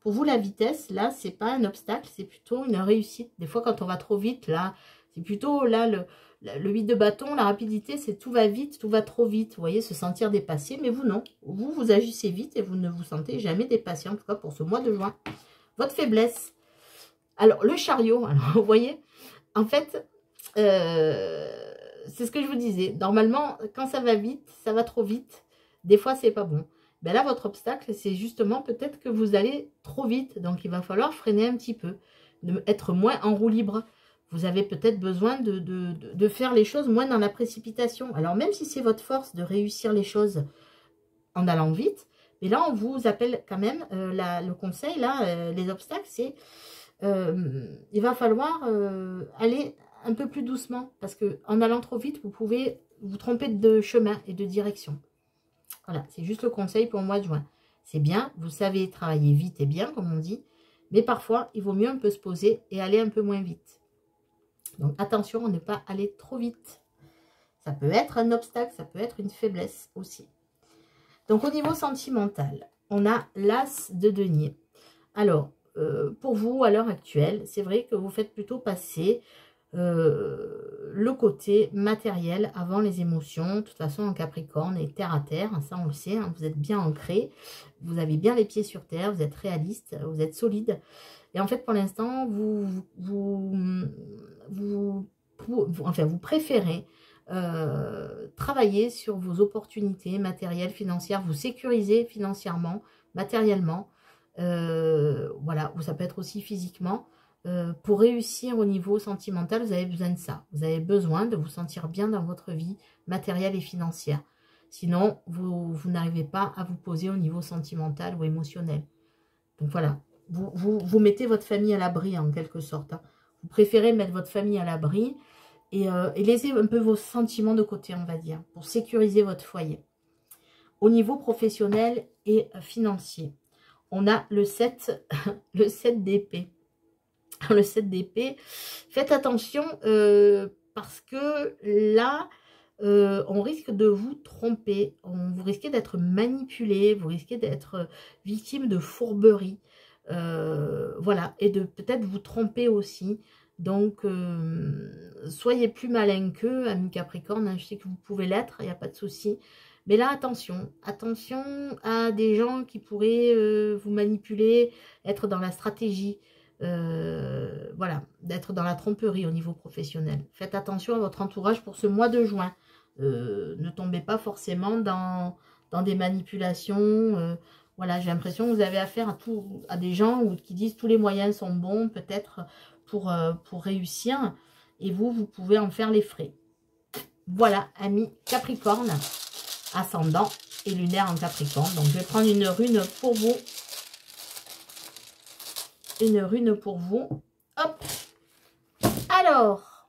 Pour vous, la vitesse, là, c'est pas un obstacle, c'est plutôt une réussite. Des fois, quand on va trop vite, là, c'est plutôt, là, le 8 de bâton, la rapidité, c'est tout va vite, tout va trop vite. Vous voyez, se sentir dépassé, mais vous, non. Vous agissez vite et vous ne vous sentez jamais dépassé, en tout cas pour ce mois de juin. Votre faiblesse. Alors, le chariot, alors, vous voyez, en fait, c'est ce que je vous disais. Normalement, quand ça va vite, ça va trop vite. Des fois, c'est pas bon. Ben là, votre obstacle, c'est justement peut-être que vous allez trop vite. Donc, il va falloir freiner un petit peu. Être moins en roue libre. Vous avez peut-être besoin de faire les choses moins dans la précipitation. Alors, même si c'est votre force de réussir les choses en allant vite, mais là, on vous appelle quand même, le conseil, là, les obstacles, c'est il va falloir aller un peu plus doucement. Parce qu'en allant trop vite, vous pouvez vous tromper de chemin et de direction. Voilà, c'est juste le conseil pour le mois de juin. C'est bien, vous savez travailler vite et bien, comme on dit. Mais parfois, il vaut mieux un peu se poser et aller un peu moins vite. Donc, attention à ne pas aller trop vite. Ça peut être un obstacle, ça peut être une faiblesse aussi. Donc, au niveau sentimental, on a l'As de denier. Alors, pour vous, à l'heure actuelle, c'est vrai que vous faites plutôt passer le côté matériel avant les émotions. De toute façon, en Capricorne et terre à terre, ça on le sait, hein, vous êtes bien ancré, vous avez bien les pieds sur terre, vous êtes réaliste, vous êtes solide. Et en fait, pour l'instant, vous préférez travailler sur vos opportunités matérielles, financières, vous sécuriser financièrement, matériellement, voilà, ou ça peut être aussi physiquement. Pour réussir au niveau sentimental, vous avez besoin de ça. Vous avez besoin de vous sentir bien dans votre vie matérielle et financière. Sinon, vous n'arrivez pas à vous poser au niveau sentimental ou émotionnel. Donc voilà, vous mettez votre famille à l'abri en quelque sorte. Hein. Vous préférez mettre votre famille à l'abri et laisser un peu vos sentiments de côté, on va dire, pour sécuriser votre foyer. Au niveau professionnel et financier, on a le 7, le 7 d'épée. Le 7 d'épée, faites attention parce que là, on risque de vous tromper, vous risquez d'être manipulé, vous risquez d'être victime de fourberie, voilà, et de peut-être vous tromper aussi. Donc, soyez plus malin qu'eux, amis Capricorne, hein, je sais que vous pouvez l'être, il n'y a pas de souci. Mais là, attention à des gens qui pourraient vous manipuler, être dans la stratégie. Voilà, d'être dans la tromperie au niveau professionnel. Faites attention à votre entourage pour ce mois de juin. Ne tombez pas forcément dans des manipulations, Voilà, j'ai l'impression que vous avez affaire à des gens qui disent tous les moyens sont bons, peut-être pour réussir. Et vous pouvez en faire les frais. Voilà, amis Capricorne, ascendant et lunaire en Capricorne. Donc, je vais prendre une rune pour vous. Une rune pour vous. Hop. Alors,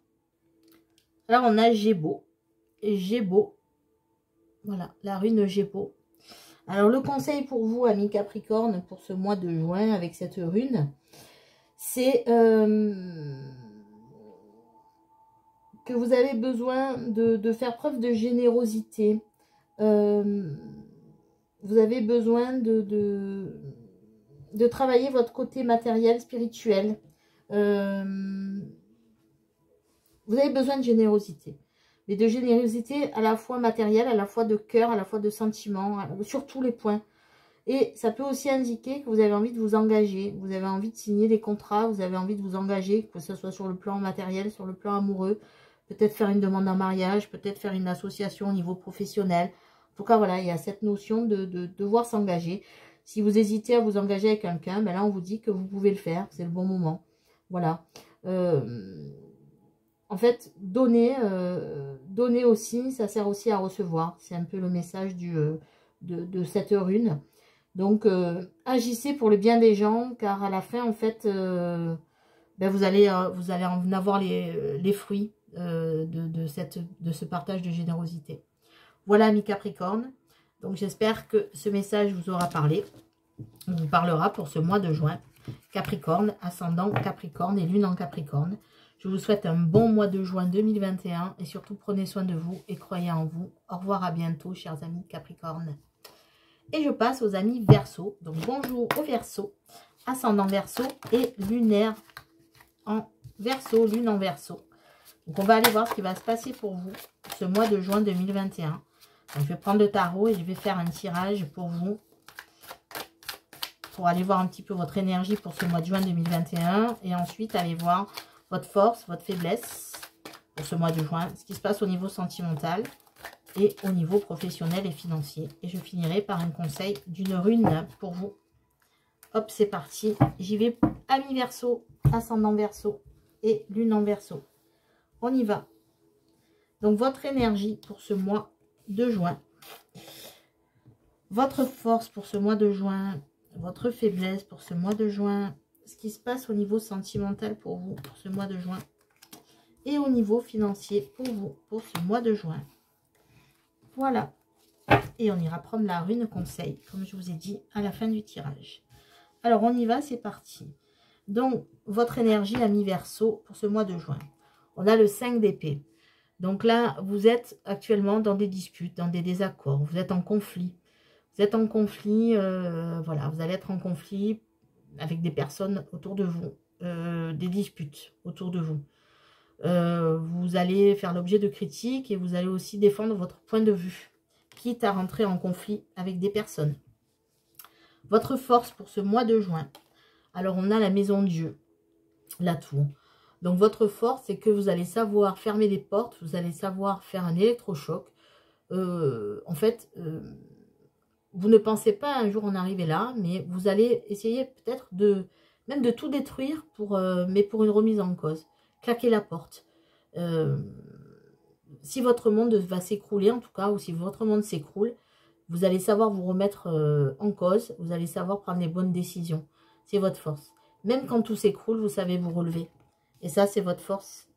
on a Gémeaux. Gémeaux. Voilà, la rune Gémeaux. Alors, le conseil pour vous, amis Capricorne, pour ce mois de juin, avec cette rune, c'est que vous avez besoin de faire preuve de générosité. Vous avez besoin de travailler votre côté matériel, spirituel. Vous avez besoin de générosité. Mais de générosité à la fois matérielle, à la fois de cœur, à la fois de sentiment, sur tous les points. Et ça peut aussi indiquer que vous avez envie de vous engager, vous avez envie de signer des contrats, vous avez envie de vous engager, que ce soit sur le plan matériel, sur le plan amoureux, peut-être faire une demande en mariage, peut-être faire une association au niveau professionnel. En tout cas, voilà, il y a cette notion de devoir s'engager. Si vous hésitez à vous engager avec quelqu'un, ben là, on vous dit que vous pouvez le faire, c'est le bon moment. Voilà. En fait, donner aussi, ça sert aussi à recevoir. C'est un peu le message de cette rune. Donc, agissez pour le bien des gens, car à la fin, en fait, ben vous allez en avoir les fruits de ce partage de générosité. Voilà, amis Capricorne. Donc, j'espère que ce message vous aura parlé. On vous parlera pour ce mois de juin. Capricorne, ascendant Capricorne et lune en Capricorne. Je vous souhaite un bon mois de juin 2021 et surtout prenez soin de vous et croyez en vous. Au revoir, à bientôt, chers amis Capricorne. Et je passe aux amis Verseau. Donc, bonjour aux Verseau, ascendant Verseau et lunaire en Verseau, lune en Verseau. Donc, on va aller voir ce qui va se passer pour vous ce mois de juin 2021. Donc, je vais prendre le tarot et je vais faire un tirage pour vous. Pour aller voir un petit peu votre énergie pour ce mois de juin 2021. Et ensuite, aller voir votre force, votre faiblesse pour ce mois de juin. Ce qui se passe au niveau sentimental et au niveau professionnel et financier. Et je finirai par un conseil d'une rune pour vous. Hop, c'est parti. J'y vais, amis Verseau, ascendant Verseau et lune en Verseau. On y va. Donc, votre énergie pour ce mois de juin. Votre force pour ce mois de juin. Votre faiblesse pour ce mois de juin. Ce qui se passe au niveau sentimental pour vous pour ce mois de juin. Et au niveau financier pour vous pour ce mois de juin. Voilà. Et on ira prendre la rune conseil, comme je vous ai dit, à la fin du tirage. Alors, on y va, c'est parti. Donc, votre énergie, ami Verseau, pour ce mois de juin. On a le 5 d'épée. Donc là, vous êtes actuellement dans des disputes, dans des désaccords. Vous êtes en conflit. Vous êtes en conflit, voilà, vous allez être en conflit avec des personnes autour de vous. Des disputes autour de vous. Vous allez faire l'objet de critiques et vous allez aussi défendre votre point de vue, quitte à rentrer en conflit avec des personnes. Votre force pour ce mois de juin. Alors, on a la maison Dieu, la tour. Donc, votre force, c'est que vous allez savoir fermer les portes, vous allez savoir faire un électrochoc. En fait, vous ne pensez pas un jour en arriver là, mais vous allez essayer peut-être même de tout détruire, mais pour une remise en cause. Claquer la porte. Si votre monde va s'écrouler, en tout cas, ou si votre monde s'écroule, vous allez savoir vous remettre en cause, vous allez savoir prendre les bonnes décisions. C'est votre force. Même quand tout s'écroule, vous savez vous relever. Et ça, c'est votre force,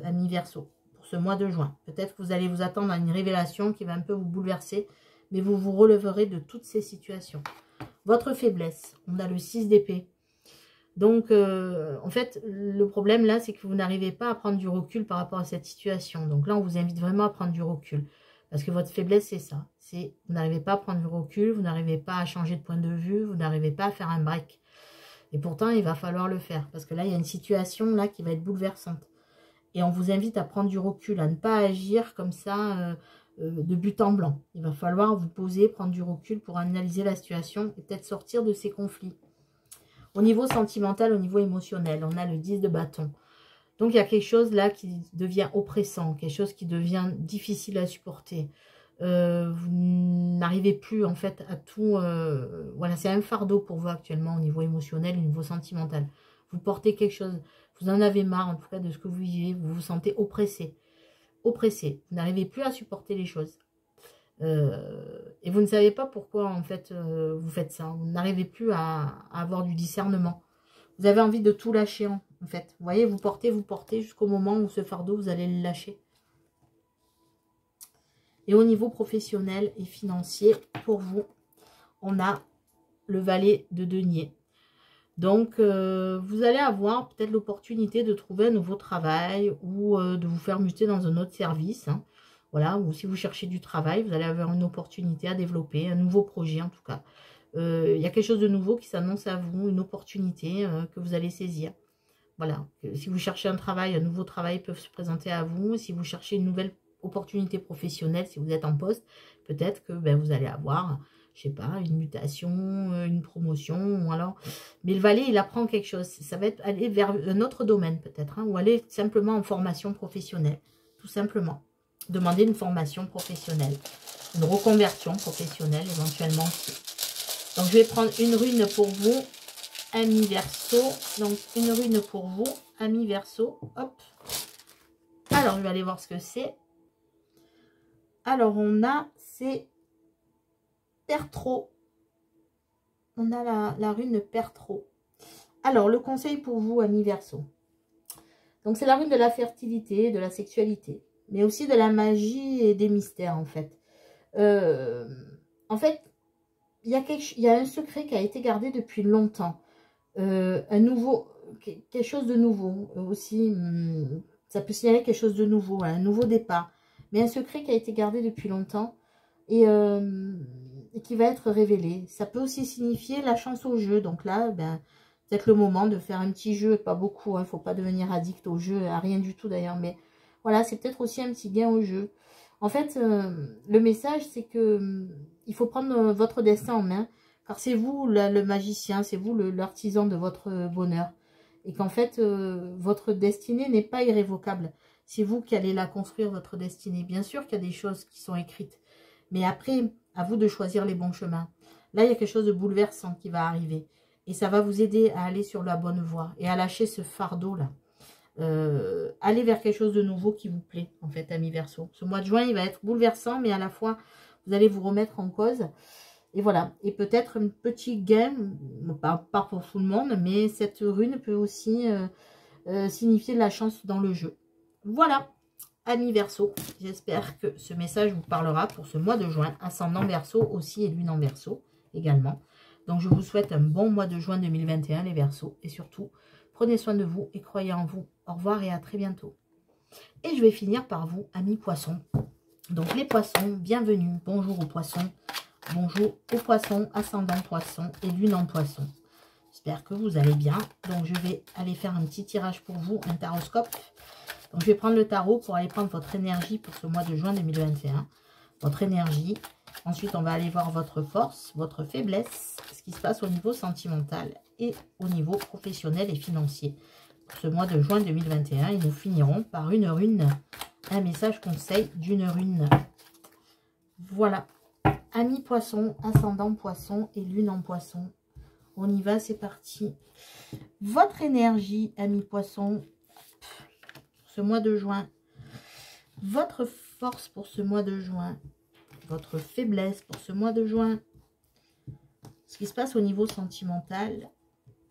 ami Verseau, pour ce mois de juin. Peut-être que vous allez vous attendre à une révélation qui va un peu vous bouleverser, mais vous vous releverez de toutes ces situations. Votre faiblesse, on a le 6 d'épée. Donc, en fait, le problème là, c'est que vous n'arrivez pas à prendre du recul par rapport à cette situation. Donc là, on vous invite vraiment à prendre du recul. Parce que votre faiblesse, c'est ça. C'est vous n'arrivez pas à prendre du recul, vous n'arrivez pas à changer de point de vue, vous n'arrivez pas à faire un break. Et pourtant, il va falloir le faire. Parce que là, il y a une situation là qui va être bouleversante. Et on vous invite à prendre du recul, à ne pas agir comme ça de but en blanc. Il va falloir vous poser, prendre du recul pour analyser la situation et peut-être sortir de ces conflits. Au niveau sentimental, au niveau émotionnel, on a le 10 de bâton. Donc, il y a quelque chose là qui devient oppressant, quelque chose qui devient difficile à supporter. Vous n'arrivez plus en fait à tout... voilà, c'est un fardeau pour vous actuellement au niveau émotionnel, au niveau sentimental. Vous portez quelque chose, vous en avez marre en tout cas de ce que vous vivez, vous vous sentez oppressé. Oppressé, vous n'arrivez plus à supporter les choses. Et vous ne savez pas pourquoi en fait vous faites ça. Vous n'arrivez plus à avoir du discernement. Vous avez envie de tout lâcher en fait. Vous voyez, vous portez jusqu'au moment où ce fardeau, vous allez le lâcher. Et au niveau professionnel et financier, pour vous, on a le valet de denier. Donc, vous allez avoir peut-être l'opportunité de trouver un nouveau travail ou de vous faire muter dans un autre service. Hein. Voilà, ou si vous cherchez du travail, vous allez avoir une opportunité à développer, un nouveau projet en tout cas. Il y a quelque chose de nouveau qui s'annonce à vous, une opportunité que vous allez saisir. Voilà, si vous cherchez un travail, un nouveau travail peut se présenter à vous. Si vous cherchez une nouvelle opportunité professionnelle, si vous êtes en poste, peut-être que ben, vous allez avoir, je sais pas, une mutation, une promotion, ou alors... Mais le valet, il apprend quelque chose. Ça va être aller vers un autre domaine peut-être, hein, ou aller simplement en formation professionnelle, tout simplement. Demander une formation professionnelle, une reconversion professionnelle éventuellement. Donc je vais prendre une rune pour vous, amis Verseau. Donc une rune pour vous, amis Verseau. Hop. Alors je vais aller voir ce que c'est. Alors on a, c'est Pertro. On a la rune Pertro. Alors le conseil pour vous, amis Verseau. Donc c'est la rune de la fertilité, de la sexualité, mais aussi de la magie et des mystères en fait. En fait, il y a un secret qui a été gardé depuis longtemps. Quelque chose de nouveau aussi. Ça peut signaler quelque chose de nouveau, un nouveau départ. Mais un secret qui a été gardé depuis longtemps et qui va être révélé. Ça peut aussi signifier la chance au jeu. Donc là, ben, peut-être le moment de faire un petit jeu, pas beaucoup. Il ne faut pas devenir addict au jeu, à rien du tout d'ailleurs. Mais voilà, c'est peut-être aussi un petit gain au jeu. En fait, le message, c'est que il faut prendre votre destin en main. Car c'est vous le magicien, c'est vous l'artisan de votre bonheur. Et qu'en fait, votre destinée n'est pas irrévocable. C'est vous qui allez la construire, votre destinée. Bien sûr qu'il y a des choses qui sont écrites. Mais après, à vous de choisir les bons chemins. Là, il y a quelque chose de bouleversant qui va arriver. Et ça va vous aider à aller sur la bonne voie. Et à lâcher ce fardeau-là. Aller vers quelque chose de nouveau qui vous plaît, en fait, amis Verseau. Ce mois de juin, il va être bouleversant, mais à la fois, vous allez vous remettre en cause. Et voilà, et peut-être un petit gain, pas pour tout le monde, mais cette rune peut aussi signifier de la chance dans le jeu. Voilà, amis Verseau, j'espère que ce message vous parlera pour ce mois de juin, ascendant Verseau aussi et lune en Verseau également. Donc je vous souhaite un bon mois de juin 2021 les Verseaux, et surtout, prenez soin de vous et croyez en vous. Au revoir et à très bientôt. Et je vais finir par vous, amis Poissons. Donc les Poissons, bienvenue, bonjour aux Poissons. Bonjour aux Poissons, ascendant Poisson et lune en Poisson. J'espère que vous allez bien. Donc je vais aller faire un petit tirage pour vous, un taroscope. Donc je vais prendre le tarot pour aller prendre votre énergie pour ce mois de juin 2021. Votre énergie. Ensuite on va aller voir votre force, votre faiblesse, ce qui se passe au niveau sentimental et au niveau professionnel et financier. Pour ce mois de juin 2021, et nous finirons par une rune, un message conseil d'une rune. Voilà. Amis Poisson, ascendant Poisson et lune en Poisson. On y va, c'est parti. Votre énergie, amis Poisson, ce mois de juin. Votre force pour ce mois de juin. Votre faiblesse pour ce mois de juin. Ce qui se passe au niveau sentimental.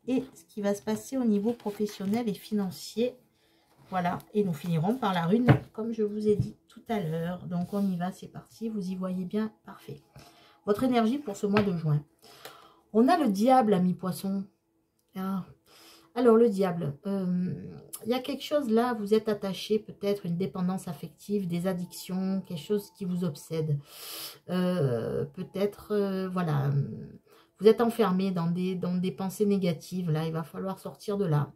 Et ce qui va se passer au niveau professionnel et financier. Voilà. Et nous finirons par la rune, comme je vous ai dit tout à l'heure. Donc on y va, c'est parti. Vous y voyez bien, parfait. Votre énergie pour ce mois de juin. On a le diable, amis Poissons. Alors le diable, il y a quelque chose là, vous êtes attaché, peut-être une dépendance affective, des addictions, quelque chose qui vous obsède. Peut-être, voilà, vous êtes enfermé dans des pensées négatives. Là, il va falloir sortir de là.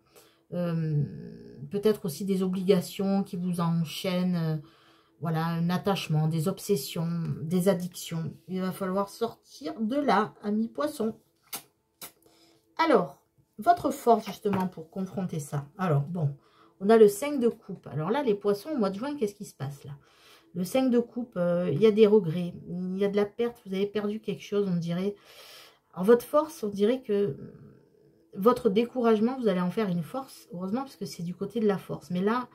Peut-être aussi des obligations qui vous enchaînent. Voilà, un attachement, des obsessions, des addictions. Il va falloir sortir de là, amis Poissons. Alors, votre force justement pour confronter ça. Alors, bon, on a le 5 de coupe. Alors là, les Poissons, au mois de juin, qu'est-ce qui se passe là? Le 5 de coupe, il y a des regrets, il y a de la perte, vous avez perdu quelque chose, on dirait. Alors votre force, on dirait que votre découragement, vous allez en faire une force, heureusement, parce que c'est du côté de la force. Mais là,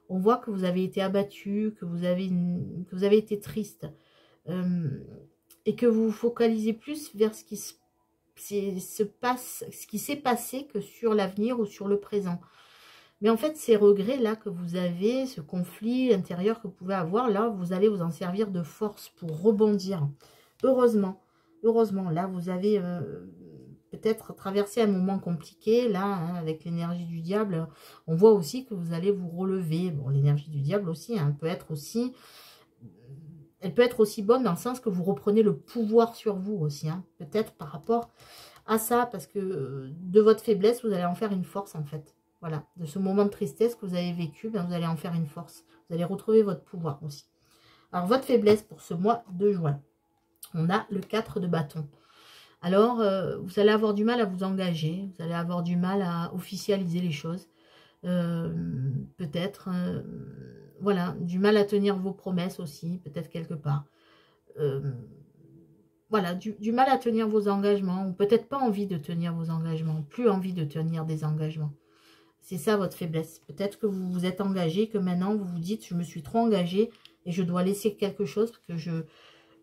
on voit que vous avez été abattu, que vous avez été triste, et que vous vous focalisez plus vers ce qui ce qui s'est passé que sur l'avenir ou sur le présent. Mais en fait, ces regrets-là que vous avez, ce conflit intérieur que vous pouvez avoir, là, vous allez vous en servir de force pour rebondir. Heureusement, là, vous avez peut-être traversé un moment compliqué, là, hein, avec l'énergie du diable. On voit aussi que vous allez vous relever. Bon, l'énergie du diable aussi, hein, elle peut être aussi bonne dans le sens que vous reprenez le pouvoir sur vous aussi, hein, peut-être par rapport à ça, parce que de votre faiblesse, vous allez en faire une force, en fait. Voilà, de ce moment de tristesse que vous avez vécu, ben, vous allez en faire une force. Vous allez retrouver votre pouvoir aussi. Alors, votre faiblesse pour ce mois de juin, on a le 4 de bâton. Alors, vous allez avoir du mal à vous engager, vous allez avoir du mal à officialiser les choses. Peut-être, voilà, du mal à tenir vos promesses aussi, peut-être quelque part. Voilà, du mal à tenir vos engagements, ou peut-être pas envie de tenir vos engagements, plus envie de tenir des engagements. C'est ça votre faiblesse. Peut-être que vous vous êtes engagé, que maintenant vous vous dites, je me suis trop engagé et je dois laisser quelque chose, parce que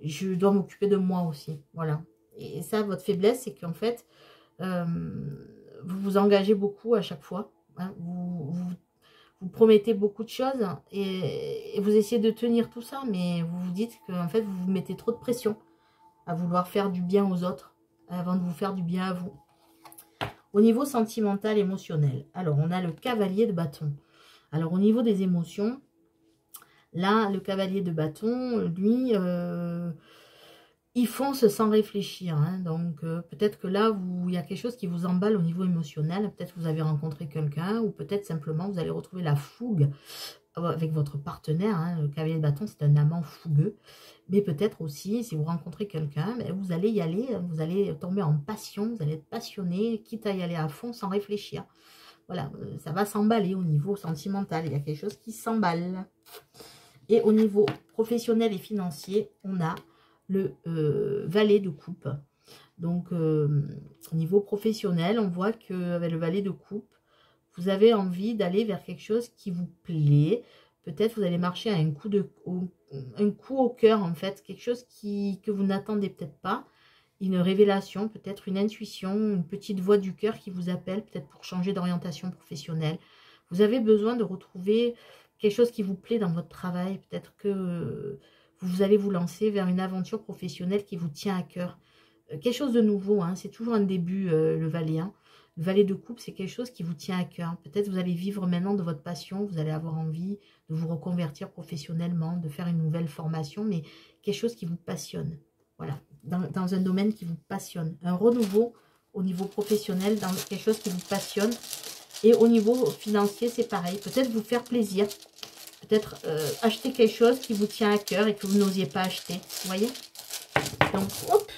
je dois m'occuper de moi aussi. Voilà. Et ça, votre faiblesse, c'est qu'en fait, vous vous engagez beaucoup à chaque fois. Hein, vous promettez beaucoup de choses et vous essayez de tenir tout ça, mais vous vous dites que en fait, vous vous mettez trop de pression à vouloir faire du bien aux autres avant de vous faire du bien à vous. Au niveau sentimental, émotionnel, alors on a le cavalier de bâton. Alors au niveau des émotions, là, le cavalier de bâton, lui, il fonce sans réfléchir. Hein. Donc peut-être que là, il y a quelque chose qui vous emballe au niveau émotionnel. Peut-être que vous avez rencontré quelqu'un ou peut-être simplement vous allez retrouver la fougue avec votre partenaire. Hein. Le cavalier de bâton, c'est un amant fougueux. Mais peut-être aussi, si vous rencontrez quelqu'un, vous allez y aller, vous allez tomber en passion, vous allez être passionné, quitte à y aller à fond sans réfléchir. Voilà, ça va s'emballer au niveau sentimental, il y a quelque chose qui s'emballe. Et au niveau professionnel et financier, on a le valet de coupe. Donc, au niveau professionnel, on voit qu'avec le valet de coupe, vous avez envie d'aller vers quelque chose qui vous plaît. Peut-être vous allez marcher à un coup au cœur, en fait. Quelque chose que vous n'attendez peut-être pas. Une révélation, peut-être une intuition, une petite voix du cœur qui vous appelle, peut-être pour changer d'orientation professionnelle. Vous avez besoin de retrouver quelque chose qui vous plaît dans votre travail. Peut-être que vous allez vous lancer vers une aventure professionnelle qui vous tient à cœur. Quelque chose de nouveau, hein, c'est toujours un début, le valet. Hein. Le valet de coupe, c'est quelque chose qui vous tient à cœur. Peut-être vous allez vivre maintenant de votre passion, vous allez avoir envie de vous reconvertir professionnellement, de faire une nouvelle formation, mais quelque chose qui vous passionne. Voilà, dans un domaine qui vous passionne. Un renouveau au niveau professionnel, dans quelque chose qui vous passionne. Et au niveau financier, c'est pareil. Peut-être vous faire plaisir. Peut-être acheter quelque chose qui vous tient à cœur et que vous n'osiez pas acheter. Vous voyez? Donc, hop.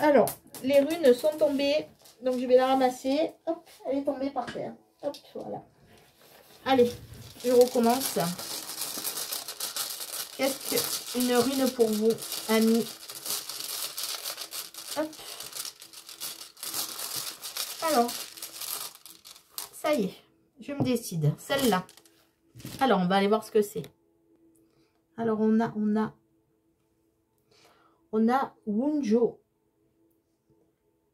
Alors, les runes sont tombées. Donc, je vais la ramasser. Hop, elle est tombée par terre. Hop, voilà. Allez, je recommence. Qu'est-ce qu'une rune pour vous, amis? Hop. Alors, ça y est, je me décide. Celle-là. Alors, on va aller voir ce que c'est. Alors, on a Wunjo.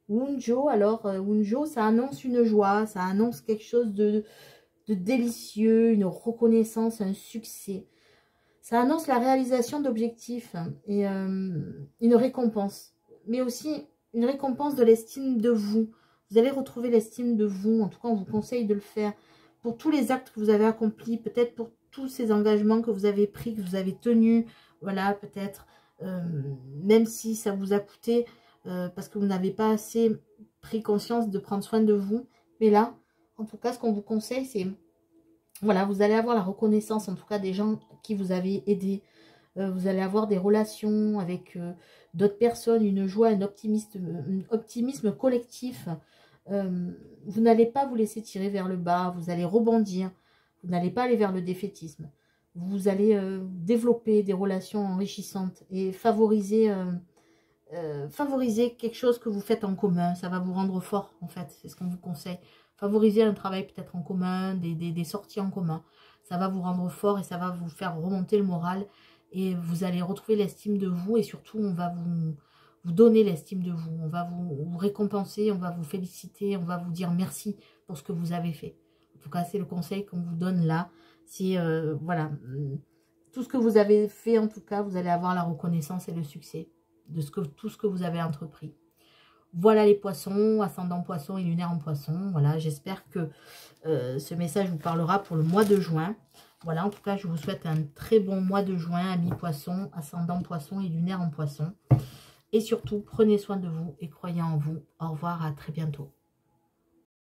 Wunjo, alors Wunjo, ça annonce une joie, ça annonce quelque chose de délicieux, une reconnaissance, un succès. Ça annonce la réalisation d'objectifs et une récompense, mais aussi une récompense de l'estime de vous. Vous allez retrouver l'estime de vous, en tout cas on vous conseille de le faire pour tous les actes que vous avez accomplis, peut-être pour tous ces engagements que vous avez pris, que vous avez tenus, voilà, peut-être, même si ça vous a coûté... parce que vous n'avez pas assez pris conscience de prendre soin de vous. Mais là, en tout cas, ce qu'on vous conseille, c'est, voilà, vous allez avoir la reconnaissance, en tout cas, des gens qui vous avez aidé. Vous allez avoir des relations avec d'autres personnes, une joie, un optimisme collectif. Vous n'allez pas vous laisser tirer vers le bas, vous allez rebondir. Vous n'allez pas aller vers le défaitisme. vous allez développer des relations enrichissantes et favoriser quelque chose que vous faites en commun. Ça va vous rendre fort, en fait. C'est ce qu'on vous conseille. Favoriser un travail peut-être en commun, des sorties en commun. Ça va vous rendre fort et ça va vous faire remonter le moral. Et vous allez retrouver l'estime de vous. Et surtout, on va vous donner l'estime de vous. On va vous récompenser, on va vous féliciter, on va vous dire merci pour ce que vous avez fait. En tout cas, c'est le conseil qu'on vous donne là. C'est, voilà, tout ce que vous avez fait, en tout cas, vous allez avoir la reconnaissance et le succès de tout ce que vous avez entrepris. Voilà les poissons, ascendant poisson et lunaire en poisson. Voilà, j'espère que ce message vous parlera pour le mois de juin. Voilà, en tout cas, je vous souhaite un très bon mois de juin, amis poissons, ascendant poisson et lunaire en poisson. Et surtout, prenez soin de vous et croyez en vous. Au revoir, à très bientôt.